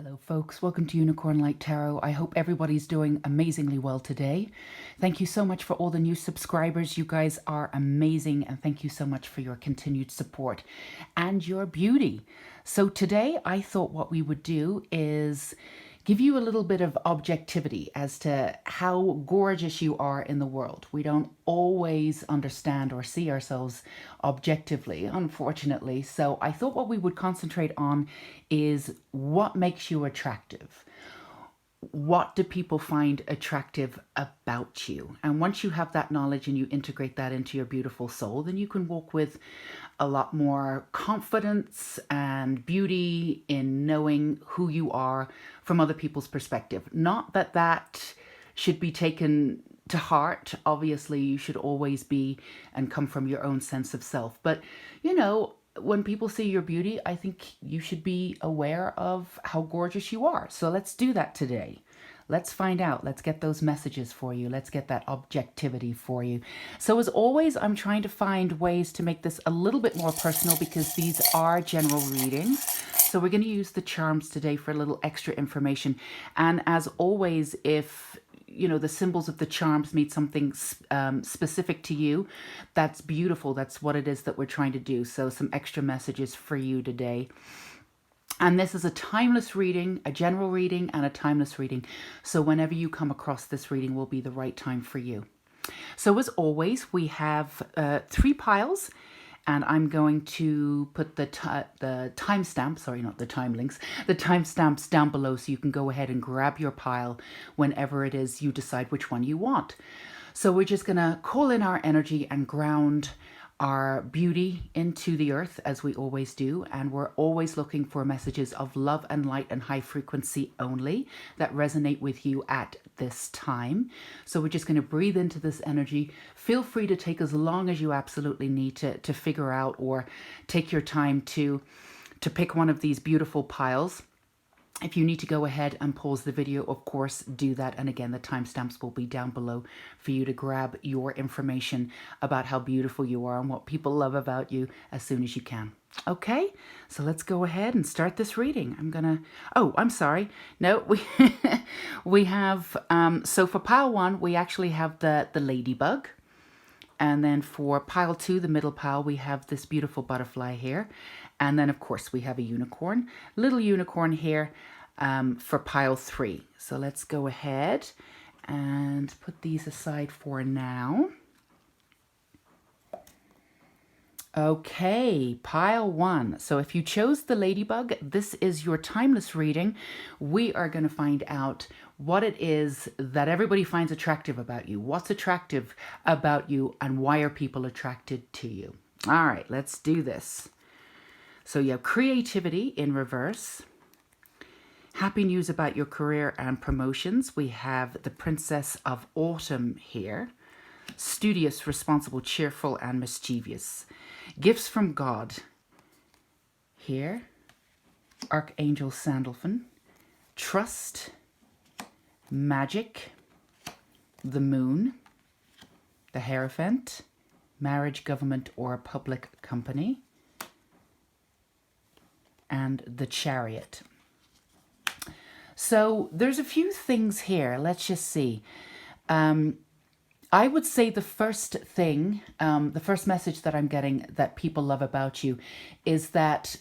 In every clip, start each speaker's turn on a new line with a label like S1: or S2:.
S1: Hello folks, welcome to Unicorn Light Tarot. I hope everybody's doing amazingly well today. Thank you so much for all the new subscribers. You guys are amazing, and thank you so much for your continued support and your beauty. So today I thought what we would do is give you a little bit of objectivity as to how gorgeous you are in the world. We don't always understand or see ourselves objectively, unfortunately. So I thought what we would concentrate on is what makes you attractive. What do people find attractive about you? And once you have that knowledge and you integrate that into your beautiful soul, then you can walk with a lot more confidence and beauty in knowing who you are from other people's perspective. Not that that should be taken to heart. Obviously, you should always be and come from your own sense of self. But, you know, when people see your beauty, I think you should be aware of how gorgeous you are. So let's do that today. Let's find out. Let's get those messages for you. Let's get that objectivity for you. So as always, I'm trying to find ways to make this a little bit more personal because these are general readings. So we're going to use the charms today for a little extra information. And as always, if you know the symbols of the charms mean something specific to you, that's beautiful. That's what it is that we're trying to do. So some extra messages for you today. And this is a timeless reading, a general reading and a timeless reading. So whenever you come across this reading will be the right time for you. So as always, we have 3 piles. And I'm going to put the timestamp, sorry, not the time links, the timestamps down below so you can go ahead and grab your pile whenever it is you decide which one you want. So we're just going to call in our energy and ground our beauty into the earth as we always do, and we're always looking for messages of love and light and high frequency only that resonate with you at this time. So we're just going to breathe into this energy. Feel free to take as long as you absolutely need to figure out, or take your time to pick one of these beautiful piles. If you need to go ahead and pause the video, of course, do that. And again, the timestamps will be down below for you to grab your information about how beautiful you are and what people love about you as soon as you can. Okay, so let's go ahead and start this reading. I'm sorry. No, we have, so for pile 1, we actually have the ladybug. And then for pile 2, the middle pile, we have this beautiful butterfly here. And then, of course, we have a unicorn, little unicorn here for pile 3. So let's go ahead and put these aside for now. Okay, pile 1. So if you chose the ladybug, this is your timeless reading. We are going to find out what it is that everybody finds attractive about you. What's attractive about you, and why are people attracted to you? All right, let's do this. So you have creativity in reverse. Happy news about your career and promotions. We have the Princess of Autumn here. Studious, responsible, cheerful, and mischievous. Gifts from God here. Archangel Sandalphon. Trust. Magic. The Moon. The Hierophant. Marriage, government, or public company. And the Chariot. So there's a few things here. Let's just see. I would say the first thing, the first message that I'm getting that people love about you is that,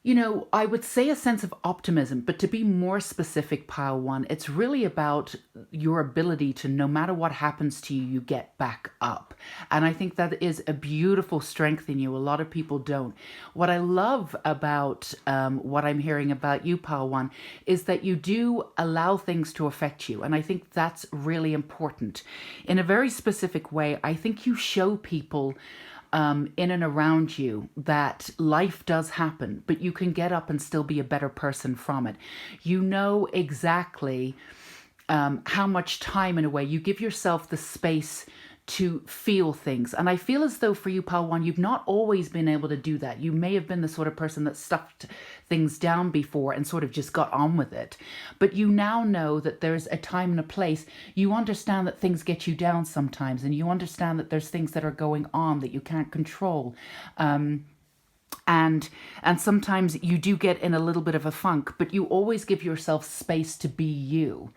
S1: you know, I would say a sense of optimism, but to be more specific, pile 1, it's really about your ability to, no matter what happens to you, you get back up. And I think that is a beautiful strength in you. A lot of people don't. What I love about what I'm hearing about you, pile 1, is that you do allow things to affect you. And I think that's really important. In a very specific way, I think you show people in and around you that life does happen, but you can get up and still be a better person from it. You know exactly how much time, in a way, you give yourself the space to feel things. And I feel as though for you, pile 1, you've not always been able to do that. You may have been the sort of person that stuffed things down before and sort of just got on with it. But you now know that there's a time and a place. You understand that things get you down sometimes, and you understand that there's things that are going on that you can't control. and and sometimes you do get in a little bit of a funk, but you always give yourself space to be you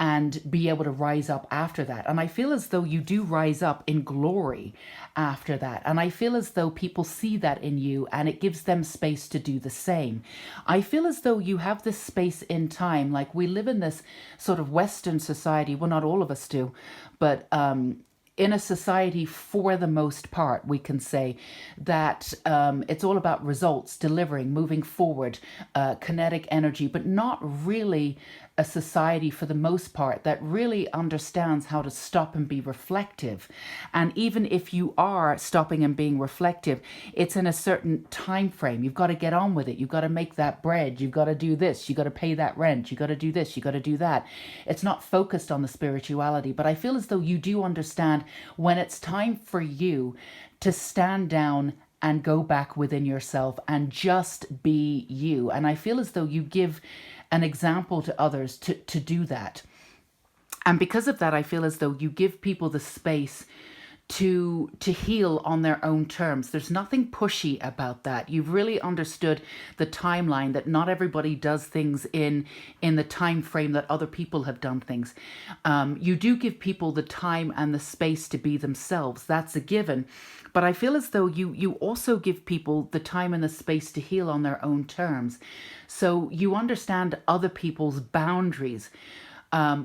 S1: and be able to rise up after that. And I feel as though you do rise up in glory after that. And I feel as though people see that in you and it gives them space to do the same. I feel as though you have this space in time. Like, we live in this sort of Western society. Well, not all of us do, but in a society, for the most part, we can say that it's all about results, delivering, moving forward, kinetic energy, but not really a society, for the most part, that really understands how to stop and be reflective. And even if you are stopping and being reflective, it's in a certain time frame. You've got to get on with it. You've got to make that bread. You've got to do this. You've got to pay that rent. You've got to do this. You've got to do that. It's not focused on the spirituality, but I feel as though you do understand when it's time for you to stand down and go back within yourself and just be you. And I feel as though you give an example to others to do that. And because of that, I feel as though you give people the space to heal on their own terms. There's nothing pushy about that. You've really understood the timeline, that not everybody does things in the time frame that other people have done things. You do give people the time and the space to be themselves. That's a given. But I feel as though you also give people the time and the space to heal on their own terms. So you understand other people's boundaries.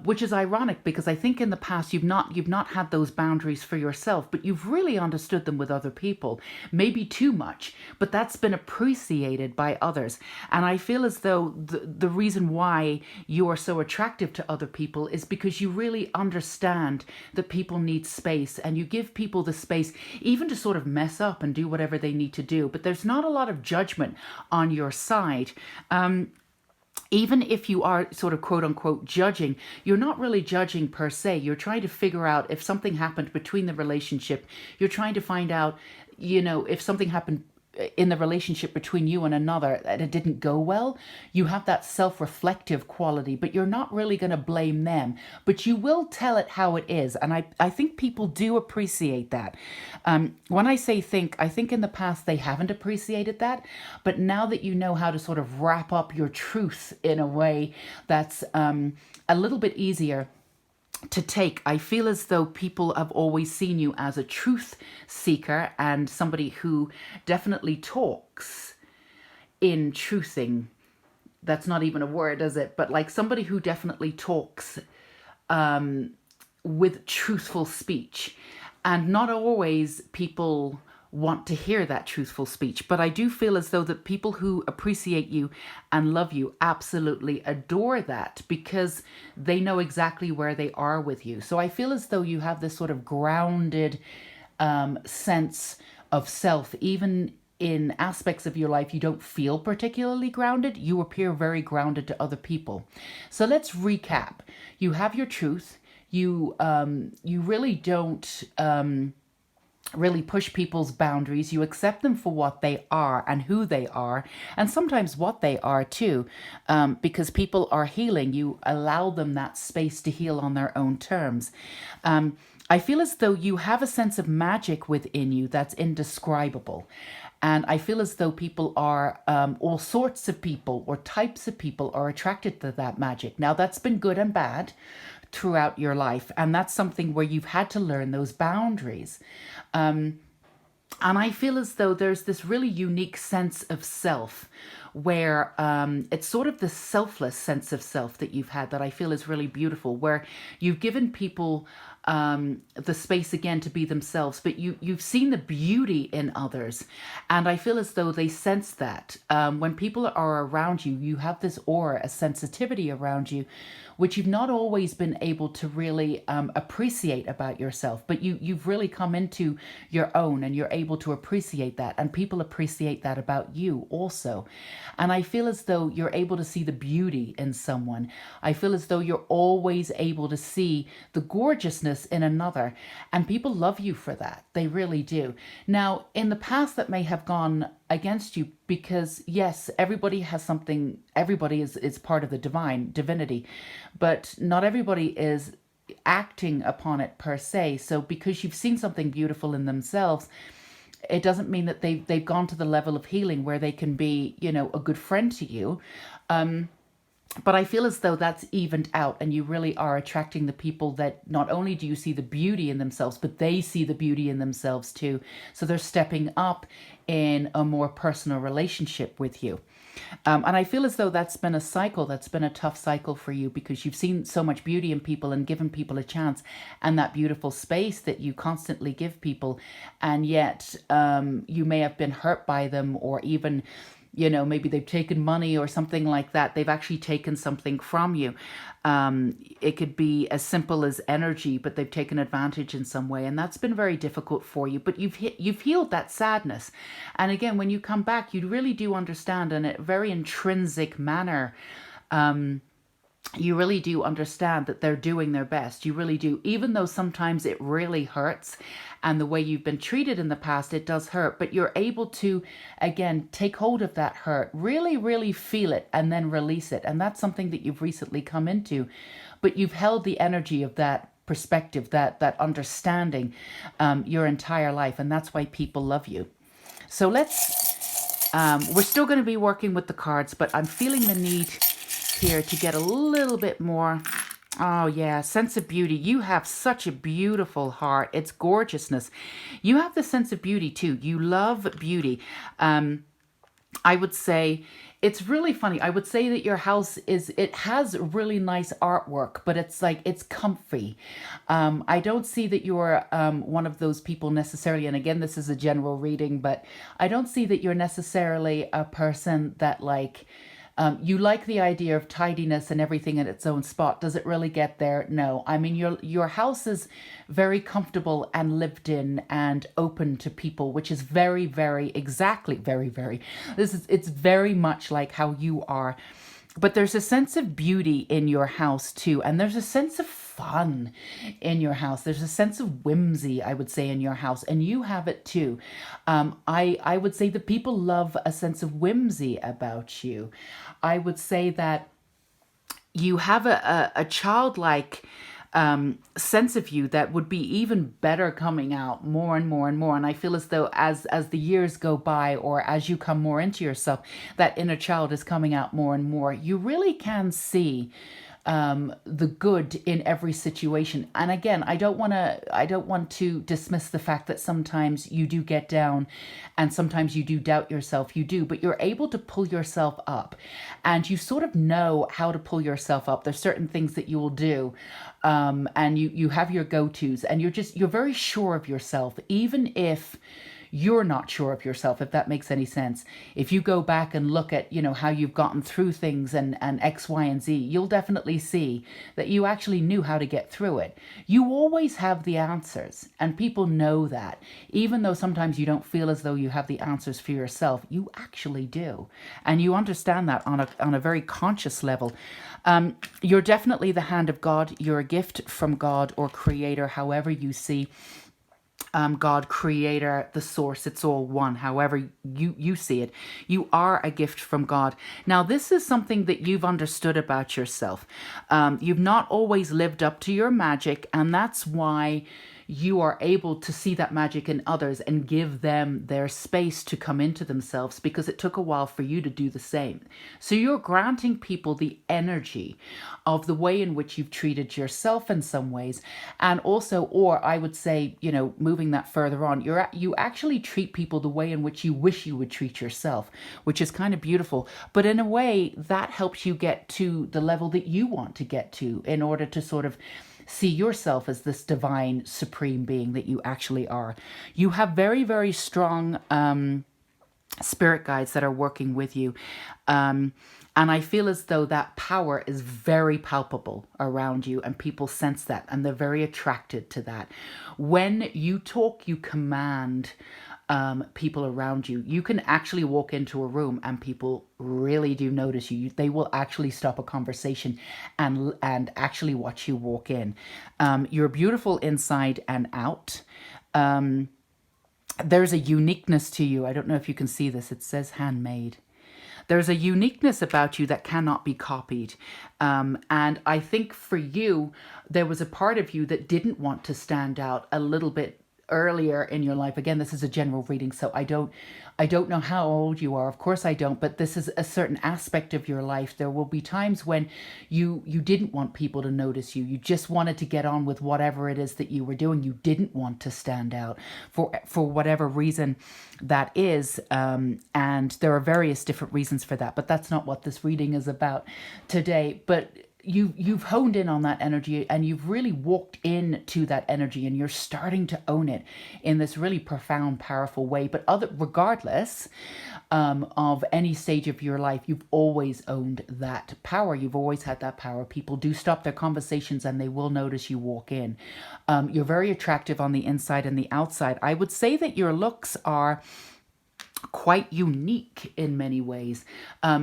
S1: Which is ironic, because I think in the past you've not had those boundaries for yourself, but you've really understood them with other people, maybe too much, but that's been appreciated by others. And I feel as though the reason why you are so attractive to other people is because you really understand that people need space, and you give people the space even to sort of mess up and do whatever they need to do. But there's not a lot of judgment on your side. Even if you are sort of quote unquote judging, you're not really judging per se. You're trying to figure out if something happened between the relationship. You're trying to find out, if something happened in the relationship between you and another that it didn't go well. You have that self-reflective quality, but you're not really going to blame them, but you will tell it how it is. And I think people do appreciate that. When I say think, I think in the past they haven't appreciated that, but now that you know how to sort of wrap up your truth in a way that's a little bit easier to take, I feel as though people have always seen you as a truth seeker and somebody who definitely talks in truthing. That's not even a word, is it? But like somebody who definitely talks with truthful speech. And not always people want to hear that truthful speech, but I do feel as though that people who appreciate you and love you absolutely adore that, because they know exactly where they are with you. So I feel as though you have this sort of grounded sense of self. Even in aspects of your life you don't feel particularly grounded, you appear very grounded to other people. So let's recap. You have your truth. You really don't really push people's boundaries. You accept them for what they are and who they are, and sometimes what they are too, because people are healing. You allow them that space to heal on their own terms. I feel as though you have a sense of magic within you that's indescribable. And I feel as though people are, all sorts of people or types of people are attracted to that magic. Now, that's been good and bad throughout your life. And that's something where you've had to learn those boundaries. And I feel as though there's this really unique sense of self where it's sort of the selfless sense of self that you've had that I feel is really beautiful, where you've given people the space again to be themselves, but you've seen the beauty in others. And I feel as though they sense that. When people are around you, you have this aura, a sensitivity around you, which you've not always been able to really appreciate about yourself, but you've really come into your own, and you're able to appreciate that, and people appreciate that about you also. And I feel as though you're able to see the beauty in someone. I feel as though you're always able to see the gorgeousness in another, and people love you for that. They really do. Now, in the past, that may have gone against you, because yes, everybody has something, everybody is part of the divinity, but not everybody is acting upon it per se. So because you've seen something beautiful in themselves, it doesn't mean that they've gone to the level of healing where they can be, you know, a good friend to you. But I feel as though that's evened out, and you really are attracting the people that not only do you see the beauty in themselves, but they see the beauty in themselves too. So they're stepping up in a more personal relationship with you. And I feel as though that's been a cycle, that's been a tough cycle for you, because you've seen so much beauty in people and given people a chance, and that beautiful space that you constantly give people. And yet you may have been hurt by them, or even, you know, maybe they've taken money or something like that. They've actually taken something from you. It could be as simple as energy, but they've taken advantage in some way. And that's been very difficult for you. But you've healed that sadness. And again, when you come back, you really do understand in a very intrinsic manner. You really do understand that they're doing their best. You really do. Even though sometimes it really hurts, and the way you've been treated in the past, it does hurt. But you're able to, again, take hold of that hurt, really, really feel it, and then release it. And that's something that you've recently come into. But you've held the energy of that perspective, that understanding your entire life. And that's why people love you. So we're still going to be working with the cards, but I'm feeling the need here to get a little bit more. Oh yeah, sense of beauty. You have such a beautiful heart. It's gorgeousness. You have the sense of beauty too. You love beauty. I would say it's really funny. I would say that your house it has really nice artwork, but it's like, it's comfy. I don't see that you're one of those people necessarily, and again, this is a general reading, but I don't see that you're necessarily a person that like, you like the idea of tidiness and everything in its own spot. Does it really get there? No. I mean, your house is very comfortable and lived in and open to people, which is very, very, exactly, very, very, it's very much like how you are. But there's a sense of beauty in your house too. And there's a sense of fun in your house. There's a sense of whimsy, I would say, in your house. And you have it too. I would say that people love a sense of whimsy about you. I would say that you have a childlike sense of you that would be even better coming out more and more and more. And I feel as though as the years go by, or as you come more into yourself, that inner child is coming out more and more. You really can see the good in every situation. And again, I don't want to dismiss the fact that sometimes you do get down and sometimes you do doubt yourself. You do, but you're able to pull yourself up, and you sort of know how to pull yourself up. There's certain things that you will do, and you have your go-tos, and you're very sure of yourself, even if you're not sure of yourself, if that makes any sense. If you go back and look at, you know, how you've gotten through things and X, Y, and Z, you'll definitely see that you actually knew how to get through it. You always have the answers, and people know that. Even though sometimes you don't feel as though you have the answers for yourself, you actually do. And you understand that on a very conscious level. You're definitely the hand of God. You're a gift from God or Creator, however you see God, Creator, the source. It's all one, however you see it. You are a gift from God. Now, this is something that you've understood about yourself. You've not always lived up to your magic, and that's why you are able to see that magic in others and give them their space to come into themselves, because it took a while for you to do the same. So you're granting people the energy of the way in which you've treated yourself in some ways. And also, or I would say, you know, moving that further on, you actually treat people the way in which you wish you would treat yourself, which is kind of beautiful. But in a way, that helps you get to the level that you want to get to in order to sort of see yourself as this divine, supreme being that you actually are. You have very, very strong spirit guides that are working with you. And I feel as though that power is very palpable around you, and people sense that, and they're very attracted to that. When you talk, you command people around you. You can actually walk into a room and people really do notice you. They will actually stop a conversation and actually watch you walk in. You're beautiful inside and out. There's a uniqueness to you. I don't know if you can see this. It says handmade. There's a uniqueness about you that cannot be copied. And I think for you, there was a part of you that didn't want to stand out a little bit earlier in your life. Again, this is a general reading, so I don't know how old you are. Of course I don't, but this is a certain aspect of your life. There will be times when you didn't want people to notice you. You just wanted to get on with whatever it is that you were doing. You didn't want to stand out for whatever reason that is. And there are various different reasons for that, but that's not what this reading is about today. But you've honed in on that energy, and you've really walked into that energy, and you're starting to own it in this really profound, powerful way. But regardless of any stage of your life, you've always owned that power. You've always had that power. People do stop their conversations and they will notice you walk in. You're very attractive on the inside and the outside. I would say that your looks are quite unique in many ways.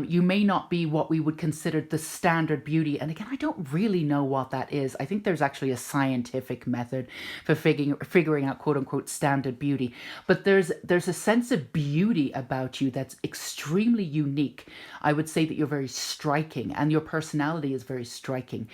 S1: You may not be what we would consider the standard beauty. And again, I don't really know what that is. I think there's actually a scientific method for figuring out quote unquote standard beauty. But there's a sense of beauty about you that's extremely unique. I would say that you're very striking, and your personality is very striking.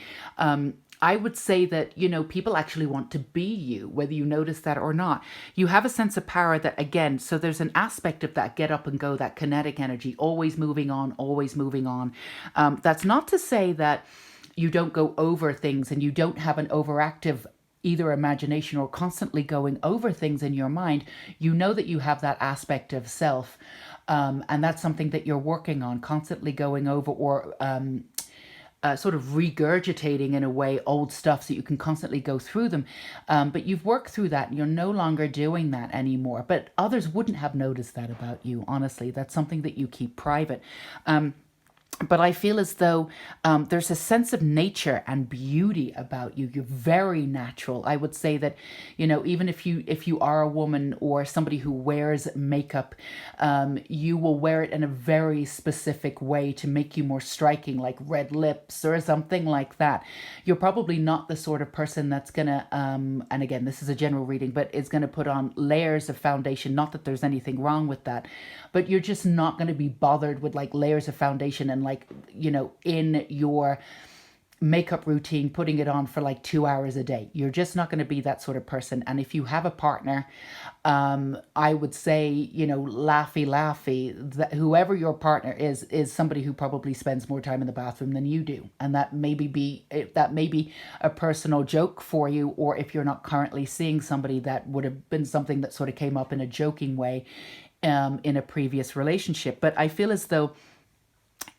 S1: I would say that, people actually want to be you, whether you notice that or not. You have a sense of power that, again, so there's an aspect of that get up and go, that kinetic energy, always moving on, always moving on. That's not to say that you don't go over things and you don't have an overactive either imagination or constantly going over things in your mind. You know that you have that aspect of self, and that's something that you're working on, constantly going over or sort of regurgitating in a way old stuff so you can constantly go through them. But you've worked through that and you're no longer doing that anymore. But others wouldn't have noticed that about you, honestly. That's something that you keep private. But I feel as though there's a sense of nature and beauty about you. You're very natural. I would say that, even if you are a woman or somebody who wears makeup, you will wear it in a very specific way to make you more striking, like red lips or something like that. You're probably not the sort of person that's going to, and again, this is a general reading, but is going to put on layers of foundation. Not that there's anything wrong with that, but you're just not going to be bothered with like layers of foundation and in your makeup routine, putting it on for like 2 hours a day. You're just not going to be that sort of person. And if you have a partner, I would say, laughy, that whoever your partner is somebody who probably spends more time in the bathroom than you do. And that may be a personal joke for you, or if you're not currently seeing somebody, that would have been something that sort of came up in a joking way in a previous relationship. But I feel as though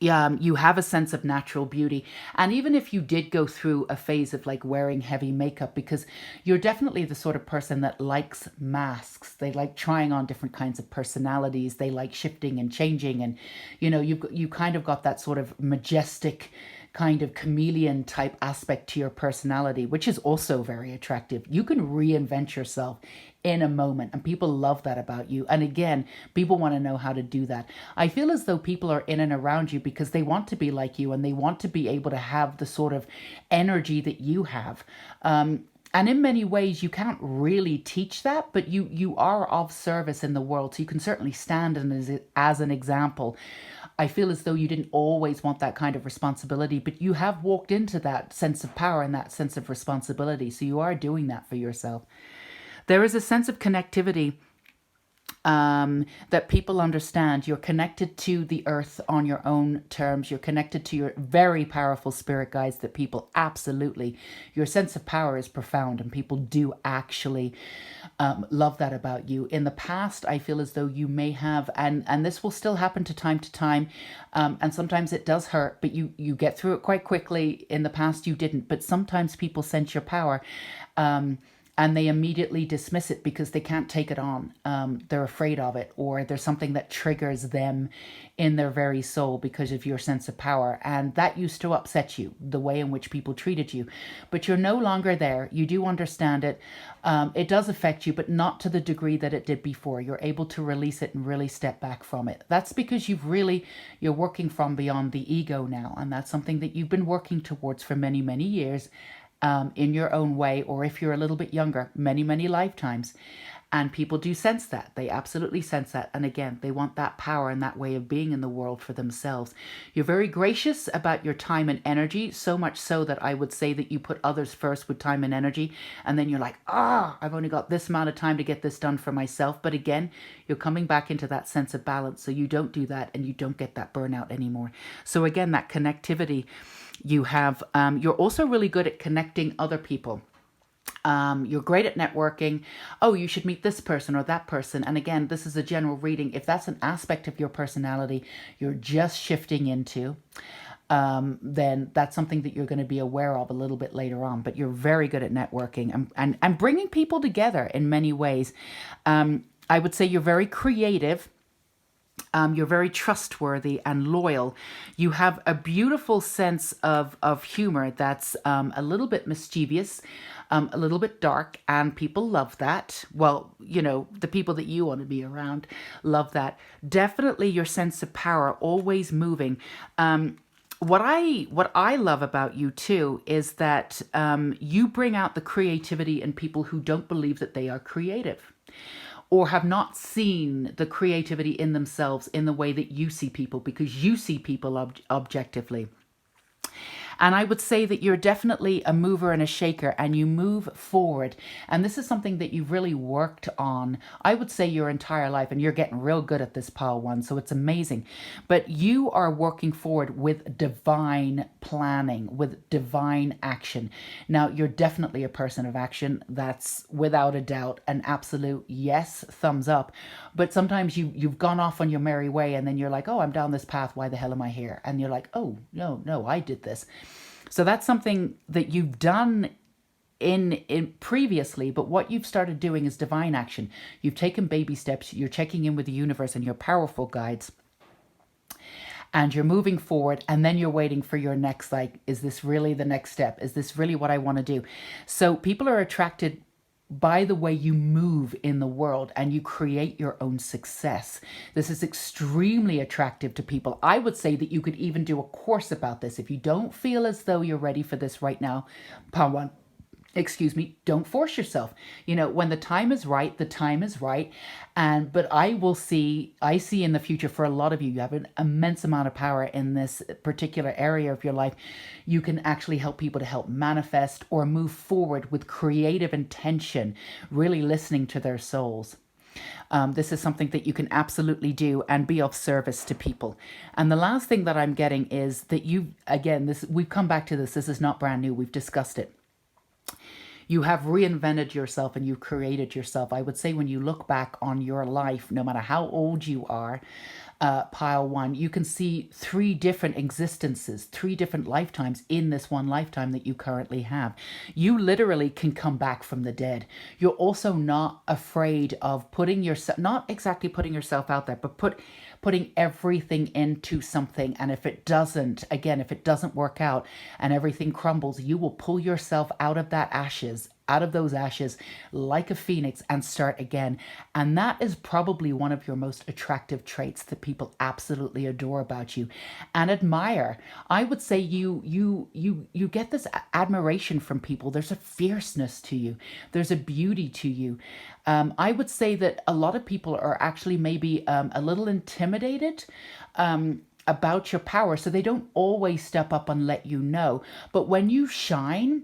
S1: you have a sense of natural beauty. And even if you did go through a phase of like wearing heavy makeup, because you're definitely the sort of person that likes masks. They like trying on different kinds of personalities. They like shifting and changing. And, you kind of got that sort of majestic kind of chameleon type aspect to your personality, which is also very attractive. You can reinvent yourself in a moment, and people love that about you. And again, people want to know how to do that. I feel as though people are in and around you because they want to be like you, and they want to be able to have the sort of energy that you have. And in many ways, you can't really teach that, but you are of service in the world. So you can certainly stand as an example. I feel as though you didn't always want that kind of responsibility, but you have walked into that sense of power and that sense of responsibility. So you are doing that for yourself. There is a sense of connectivity that people understand. You're connected to the earth on your own terms. You're connected to your very powerful spirit guides that people absolutely, your sense of power is profound, and people do actually love that about you. In the past, I feel as though you may have, and this will still happen to time, and sometimes it does hurt, but you get through it quite quickly. In the past, you didn't, but sometimes people sense your power, and they immediately dismiss it because they can't take it on. They're afraid of it, or there's something that triggers them in their very soul because of your sense of power. And that used to upset you, the way in which people treated you. But you're no longer there. You do understand it. It does affect you, but not to the degree that it did before. You're able to release it and really step back from it. That's because you're working from beyond the ego now. And that's something that you've been working towards for many, many years. In your own way, or if you're a little bit younger, many, many lifetimes. And people do sense that. They absolutely sense that. And again, they want that power and that way of being in the world for themselves. You're very gracious about your time and energy, so much so that I would say that you put others first with time and energy. And then you're like, I've only got this amount of time to get this done for myself. But again, you're coming back into that sense of balance. So you don't do that and you don't get that burnout anymore. So again, that connectivity you have, you're also really good at connecting other people. You're great at networking. Oh, you should meet this person or that person. And again, this is a general reading. If that's an aspect of your personality you're just shifting into, then that's something that you're going to be aware of a little bit later on. But you're very good at networking and bringing people together in many ways. I would say you're very creative. You're very trustworthy and loyal. You have a beautiful sense of humor that's a little bit mischievous, a little bit dark, and people love that. Well, you know, the people that you want to be around love that. Definitely your sense of power, always moving. What I love about you too is that you bring out the creativity in people who don't believe that they are creative, or have not seen the creativity in themselves in the way that you see people, because you see people objectively. And I would say that you're definitely a mover and a shaker, and you move forward. And this is something that you've really worked on, I would say, your entire life. And you're getting real good at this, pile one. So it's amazing. But you are working forward with divine planning, with divine action. Now, you're definitely a person of action. That's without a doubt an absolute yes, thumbs up. But sometimes you've gone off on your merry way, and then you're like, oh, I'm down this path. Why the hell am I here? And you're like, oh, no, I did this. So that's something that you've done in previously, but what you've started doing is divine action. You've taken baby steps. You're checking in with the universe and your powerful guides, and you're moving forward, and then you're waiting for your next, like, is this really the next step? Is this really what I want to do? So people are attracted by the way you move in the world, and you create your own success. This is extremely attractive to people. I would say that you could even do a course about this. If you don't feel as though you're ready for this right now, Pawan, don't force yourself. You know, when the time is right, the time is right. But I see in the future for a lot of you, you have an immense amount of power in this particular area of your life. You can actually help people to help manifest or move forward with creative intention, really listening to their souls. This is something that you can absolutely do and be of service to people. And the last thing that I'm getting is that we've come back to this. This is not brand new. We've discussed it. You have reinvented yourself and you've created yourself. I would say when you look back on your life, no matter how old you are, pile one, you can see 3 different existences, 3 different lifetimes in this one lifetime that you currently have. You literally can come back from the dead. You're also not afraid of putting yourself, not exactly putting yourself out there, but putting everything into something. And if it doesn't work out and everything crumbles, you will pull yourself out of those ashes like a phoenix and start again. And that is probably one of your most attractive traits that people absolutely adore about you and admire. I would say you get this admiration from people. There's a fierceness to you. There's a beauty to you. I would say that a lot of people are actually maybe a little intimidated about your power, so they don't always step up and let you know. But when you shine,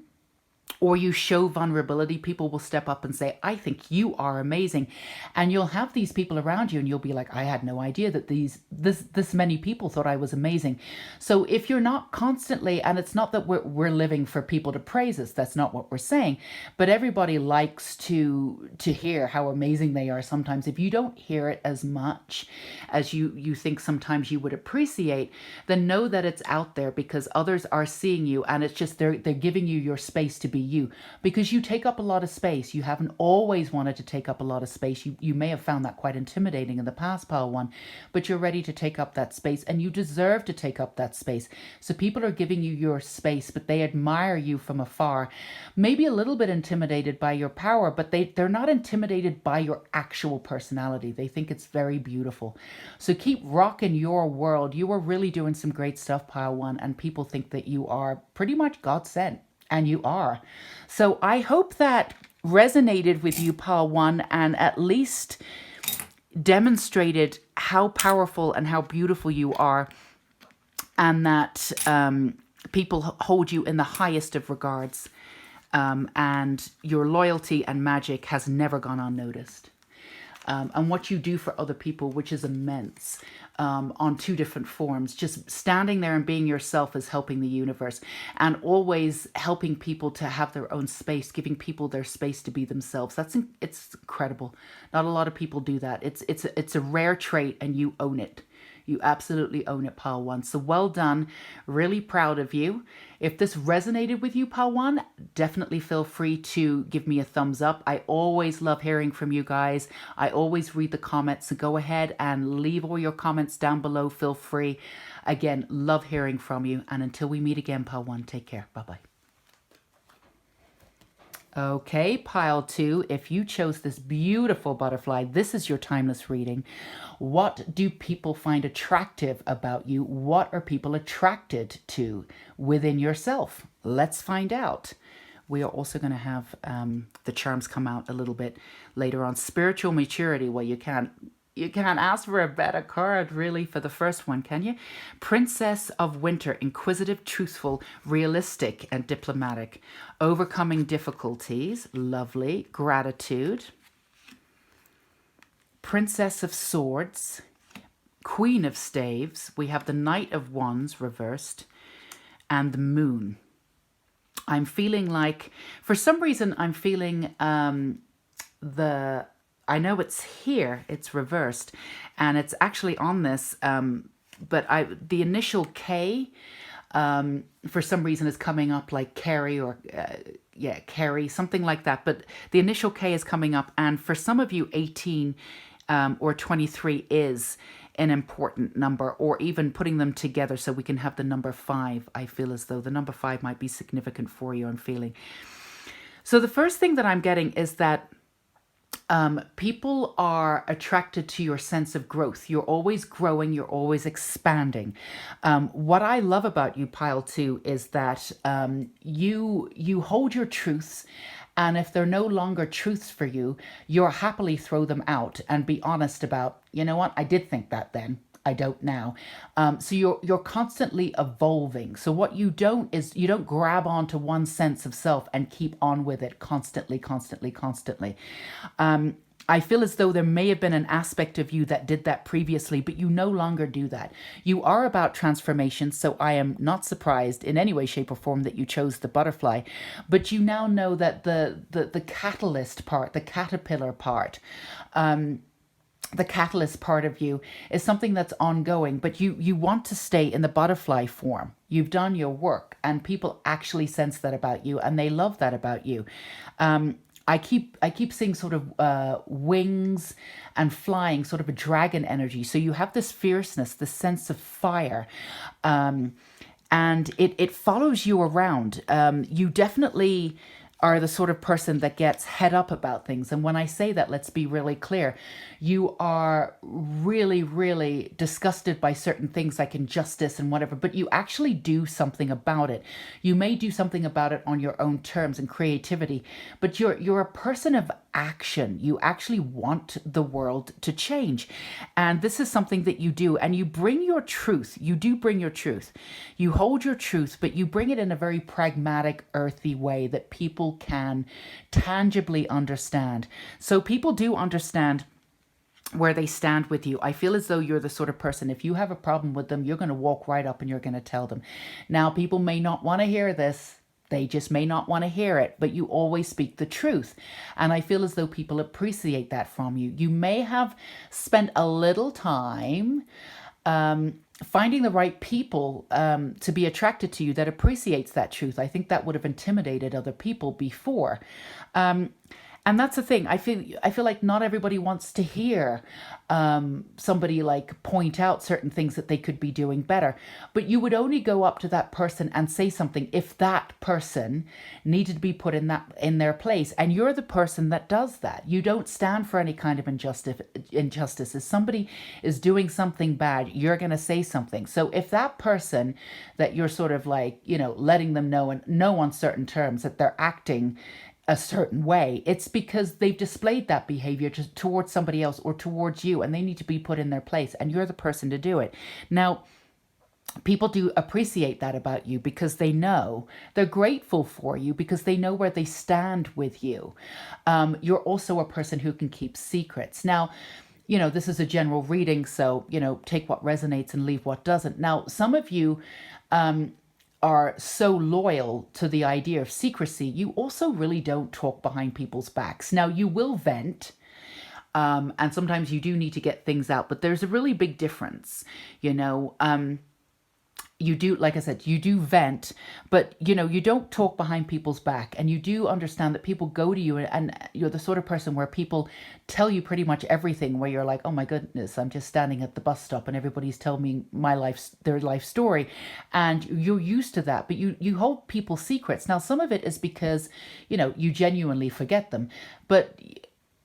S1: or you show vulnerability, people will step up and say, I think you are amazing. And you'll have these people around you and you'll be like, I had no idea that this many people thought I was amazing. So if you're not constantly, and it's not that we're living for people to praise us, that's not what we're saying, but everybody likes to hear how amazing they are sometimes. If you don't hear it as much as you think sometimes you would appreciate, then know that it's out there, because others are seeing you, and it's just they're giving you your space to be you, because you take up a lot of space. You haven't always wanted to take up a lot of space. You may have found that quite intimidating in the past, pile one, but you're ready to take up that space, and you deserve to take up that space. So people are giving you your space, but they admire you from afar, maybe a little bit intimidated by your power, but they're not intimidated by your actual personality. They think it's very beautiful. So keep rocking your world. You are really doing some great stuff, pile one, and people think that you are pretty much God sent. And you are. So I hope that resonated with you, Pile 1, and at least demonstrated how powerful and how beautiful you are, and that people hold you in the highest of regards, and your loyalty and magic has never gone unnoticed. And what you do for other people, which is immense, on two different forms. Just standing there and being yourself is helping the universe, and always helping people to have their own space, giving people their space to be themselves. It's incredible. Not a lot of people do that. It's a rare trait, and you own it. You absolutely own it, Pile 1. So well done. Really proud of you. If this resonated with you, Pile 1, definitely feel free to give me a thumbs up. I always love hearing from you guys. I always read the comments. So go ahead and leave all your comments down below. Feel free. Again, love hearing from you. And until we meet again, Pile 1, take care. Bye-bye. Okay, Pile 2, if you chose this beautiful butterfly, this is your timeless reading. What do people find attractive about you? What are people attracted to within yourself? Let's find out. We are also going to have the charms come out a little bit later on. Spiritual maturity. Well, you can't ask for a better card, really, for the first one, can you? Princess of Winter, inquisitive, truthful, realistic, and diplomatic. Overcoming difficulties, lovely. Gratitude. Princess of Swords, Queen of Staves. We have the Knight of Wands reversed, and the Moon. I'm feeling like, for some reason, I'm feeling I know it's here, it's reversed, and it's actually on this, but the initial K, for some reason, is coming up like Carrie or, Carrie, something like that. But the initial K is coming up, and for some of you, 18 or 23 is an important number, or even putting them together so we can have the number 5. I feel as though the number 5 might be significant for you, I'm feeling. So the first thing that I'm getting is that people are attracted to your sense of growth. You're always growing. You're always expanding. What I love about you, Pile 2, is that you hold your truths, and if they're no longer truths for you, you'll happily throw them out and be honest about, you know what, I did think that then. I don't now. So you're constantly evolving. So what you don't is you don't grab onto one sense of self and keep on with it constantly. I feel as though there may have been an aspect of you that did that previously, but you no longer do that. You are about transformation, so I am not surprised in any way, shape, or form that you chose the butterfly. But you now know that the catalyst part, the caterpillar part, the catalyst part of you is something that's ongoing, but you want to stay in the butterfly form. You've done your work, and people actually sense that about you, and they love that about you. I keep seeing sort of wings and flying, sort of a dragon energy. So you have this fierceness, this sense of fire, and it follows you around. You definitely are the sort of person that gets head up about things. And when I say that, let's be really clear. You are really, really disgusted by certain things like injustice and whatever, but you actually do something about it. You may do something about it on your own terms and creativity, but you're a person of action. You actually want the world to change. And this is something that you do, and you bring your truth. You do bring your truth. You hold your truth, but you bring it in a very pragmatic, earthy way that people can tangibly understand. So people do understand where they stand with you. I feel as though you're the sort of person, if you have a problem with them, you're going to walk right up and you're going to tell them. Now, people may not want to hear this. They just may not want to hear it, but you always speak the truth. And I feel as though people appreciate that from you. You may have spent a little time finding the right people to be attracted to you that appreciates that truth. I think that would have intimidated other people before. And that's the thing. I feel like not everybody wants to hear somebody like point out certain things that they could be doing better. But you would only go up to that person and say something if that person needed to be put in their place. And you're the person that does that. You don't stand for any kind of injustice. If somebody is doing something bad, you're going to say something. So if that person that you're sort of like, letting them know on certain terms that they're acting a certain way. It's because they've displayed that behavior towards somebody else or towards you, and they need to be put in their place, and you're the person to do it. Now, people do appreciate that about you because they know, they're grateful for you because they know where they stand with you. You're also a person who can keep secrets. Now, this is a general reading, so, take what resonates and leave what doesn't. Now, some of you are so loyal to the idea of secrecy, you also really don't talk behind people's backs. Now, you will vent, and sometimes you do need to get things out, but there's a really big difference, you do, like I said, you do vent, but you don't talk behind people's back, and you do understand that people go to you, and you're the sort of person where people tell you pretty much everything, where you're like, oh my goodness, I'm just standing at the bus stop and everybody's telling me their life story, and you're used to that, but you hold people's secrets. Now, some of it is because you genuinely forget them, but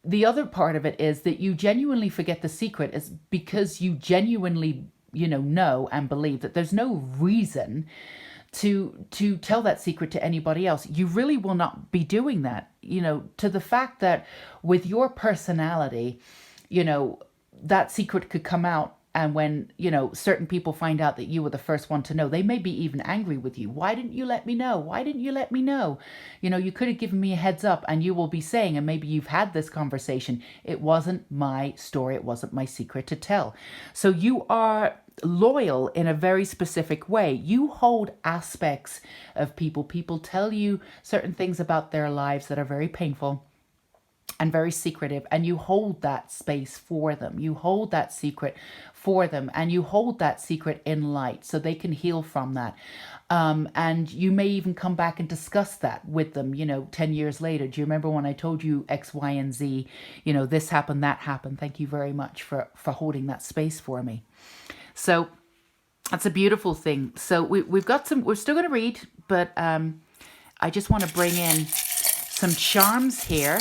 S1: the other part of it is that you genuinely forget the secret is because you genuinely know and believe that there's no reason to tell that secret to anybody else. You really will not be doing that, to the fact that with your personality, that secret could come out. And when, certain people find out that you were the first one to know, they may be even angry with you. Why didn't you let me know? Why didn't you let me know? You could have given me a heads up, and you will be saying, and maybe you've had this conversation, it wasn't my story. It wasn't my secret to tell. So you are loyal in a very specific way. You hold aspects of people. People tell you certain things about their lives that are very painful and very secretive, and you hold that space for them. You hold that secret for them, and you hold that secret in light so they can heal from that. And you may even come back and discuss that with them, 10 years later. Do you remember when I told you X, Y, and Z, this happened, that happened. Thank you very much for holding that space for me. So that's a beautiful thing. So we've got some, we're still going to read, but I just want to bring in some charms here.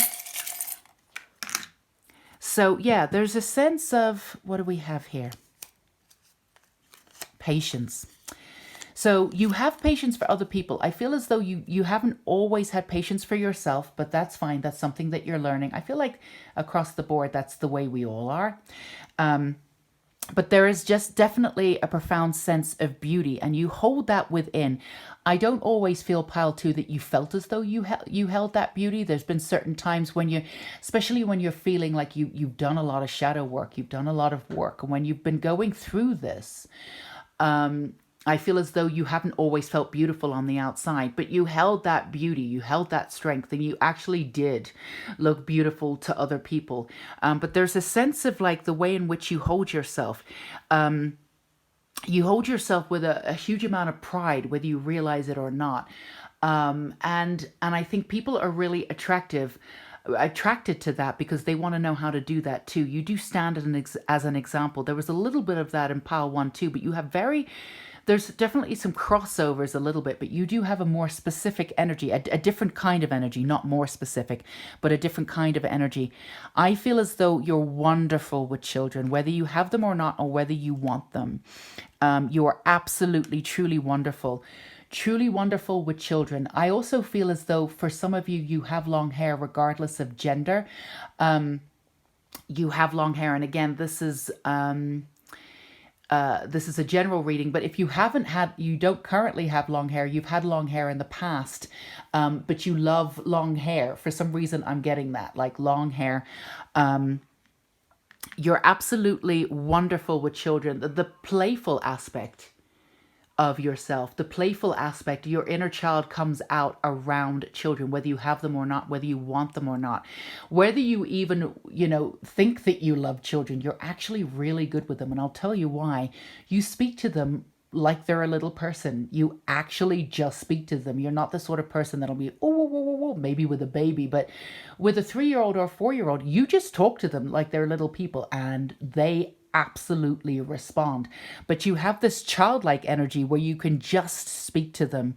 S1: So yeah, there's a sense of, what do we have here? Patience. So you have patience for other people. I feel as though you haven't always had patience for yourself, but that's fine. That's something that you're learning. I feel like across the board, that's the way we all are. But there is just definitely a profound sense of beauty, and you hold that within. I don't always feel, Pile 2, that you felt as though you held that beauty. There's been certain times when you, especially when you're feeling like you've done a lot of shadow work, you've done a lot of work, and when you've been going through this, I feel as though you haven't always felt beautiful on the outside, but you held that beauty, you held that strength, and you actually did look beautiful to other people. But there's a sense of like the way in which you hold yourself. You hold yourself with a huge amount of pride, whether you realize it or not. And I think people are really attracted to that because they want to know how to do that too. You do stand as an example. There was a little bit of that in Pile 1 too, but you have there's definitely some crossovers a little bit, but you do have a more specific energy, a different kind of energy, not more specific, but a different kind of energy. I feel as though you're wonderful with children, whether you have them or not, or whether you want them. You are absolutely, truly wonderful. Truly wonderful with children. I also feel as though for some of you, you have long hair regardless of gender. You have long hair, and again, this is a general reading, but if you don't currently have long hair, you've had long hair in the past, but you love long hair. For some reason, I'm getting that, like long hair. You're absolutely wonderful with children. The playful aspect of yourself, the playful aspect, your inner child comes out around children, whether you have them or not, whether you want them or not, whether you even, think that you love children, you're actually really good with them. And I'll tell you why. You speak to them like they're a little person. You actually just speak to them. You're not the sort of person that'll be, maybe with a baby, but with a 3-year-old or a 4-year-old, you just talk to them like they're little people, and they absolutely respond. But you have this childlike energy where you can just speak to them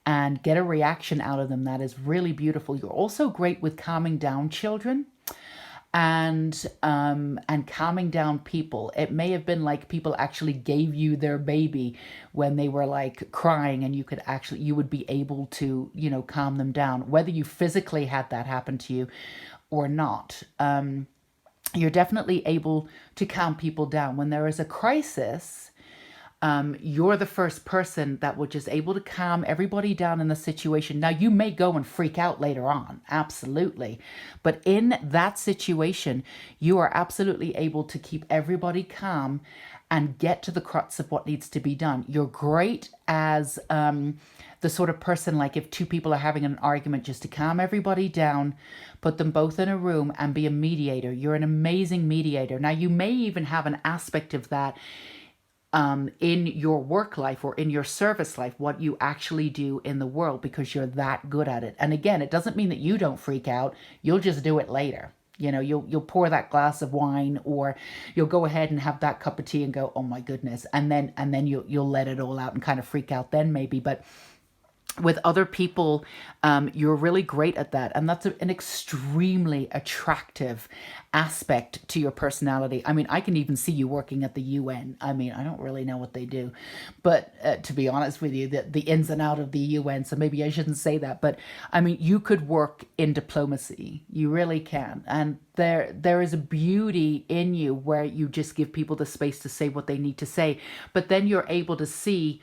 S1: and get a reaction out of them that is really beautiful. You're also great with calming down children. and calming down people. It may have been like people actually gave you their baby when they were like crying, and you would be able to, calm them down, whether you physically had that happen to you or not. You're definitely able to calm people down when there is a crisis. You're the first person that was just able to calm everybody down in the situation. Now, you may go and freak out later on, absolutely. But in that situation, you are absolutely able to keep everybody calm and get to the crux of what needs to be done. You're great as the sort of person, like if two people are having an argument, just to calm everybody down, put them both in a room and be a mediator. You're an amazing mediator. Now, you may even have an aspect of that in your work life or in your service life, what you actually do in the world, because you're that good at it. And again, it doesn't mean that you don't freak out. You'll just do it later. You'll pour that glass of wine, or you'll go ahead and have that cup of tea and go, oh my goodness. And then you'll let it all out and kind of freak out then maybe. But with other people, you're really great at that. And that's an extremely attractive aspect to your personality. I mean, I can even see you working at the UN. I mean, I don't really know what they do, but to be honest with you, the ins and out of the UN, so maybe I shouldn't say that. But I mean, you could work in diplomacy. You really can. And there is a beauty in you where you just give people the space to say what they need to say. But then you're able to see,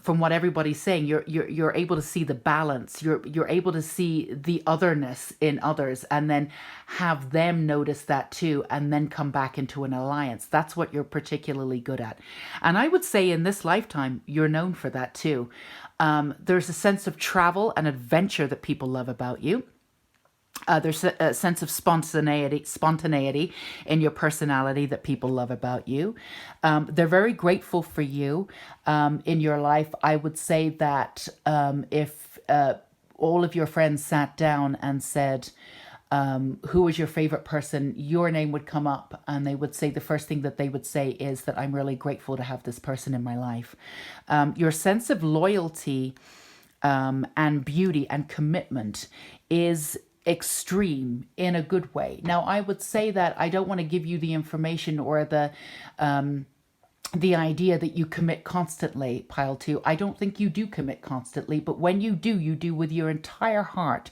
S1: from what everybody's saying, you're able to see the balance. You're able to see the otherness in others, and then have them notice that too, and then come back into an alliance. That's what you're particularly good at. And I would say in this lifetime, you're known for that too. There's a sense of travel and adventure that people love about you. There's a sense of spontaneity in your personality that people love about you. They're very grateful for you in your life. I would say that if all of your friends sat down and said, who is your favorite person, your name would come up, and they would say the first thing that they would say is that I'm really grateful to have this person in my life. Your sense of loyalty and beauty and commitment is extreme in a good way. Now, I would say that I don't want to give you the information or the idea that you commit constantly, pile 2. I don't think you do commit constantly, but when you do with your entire heart.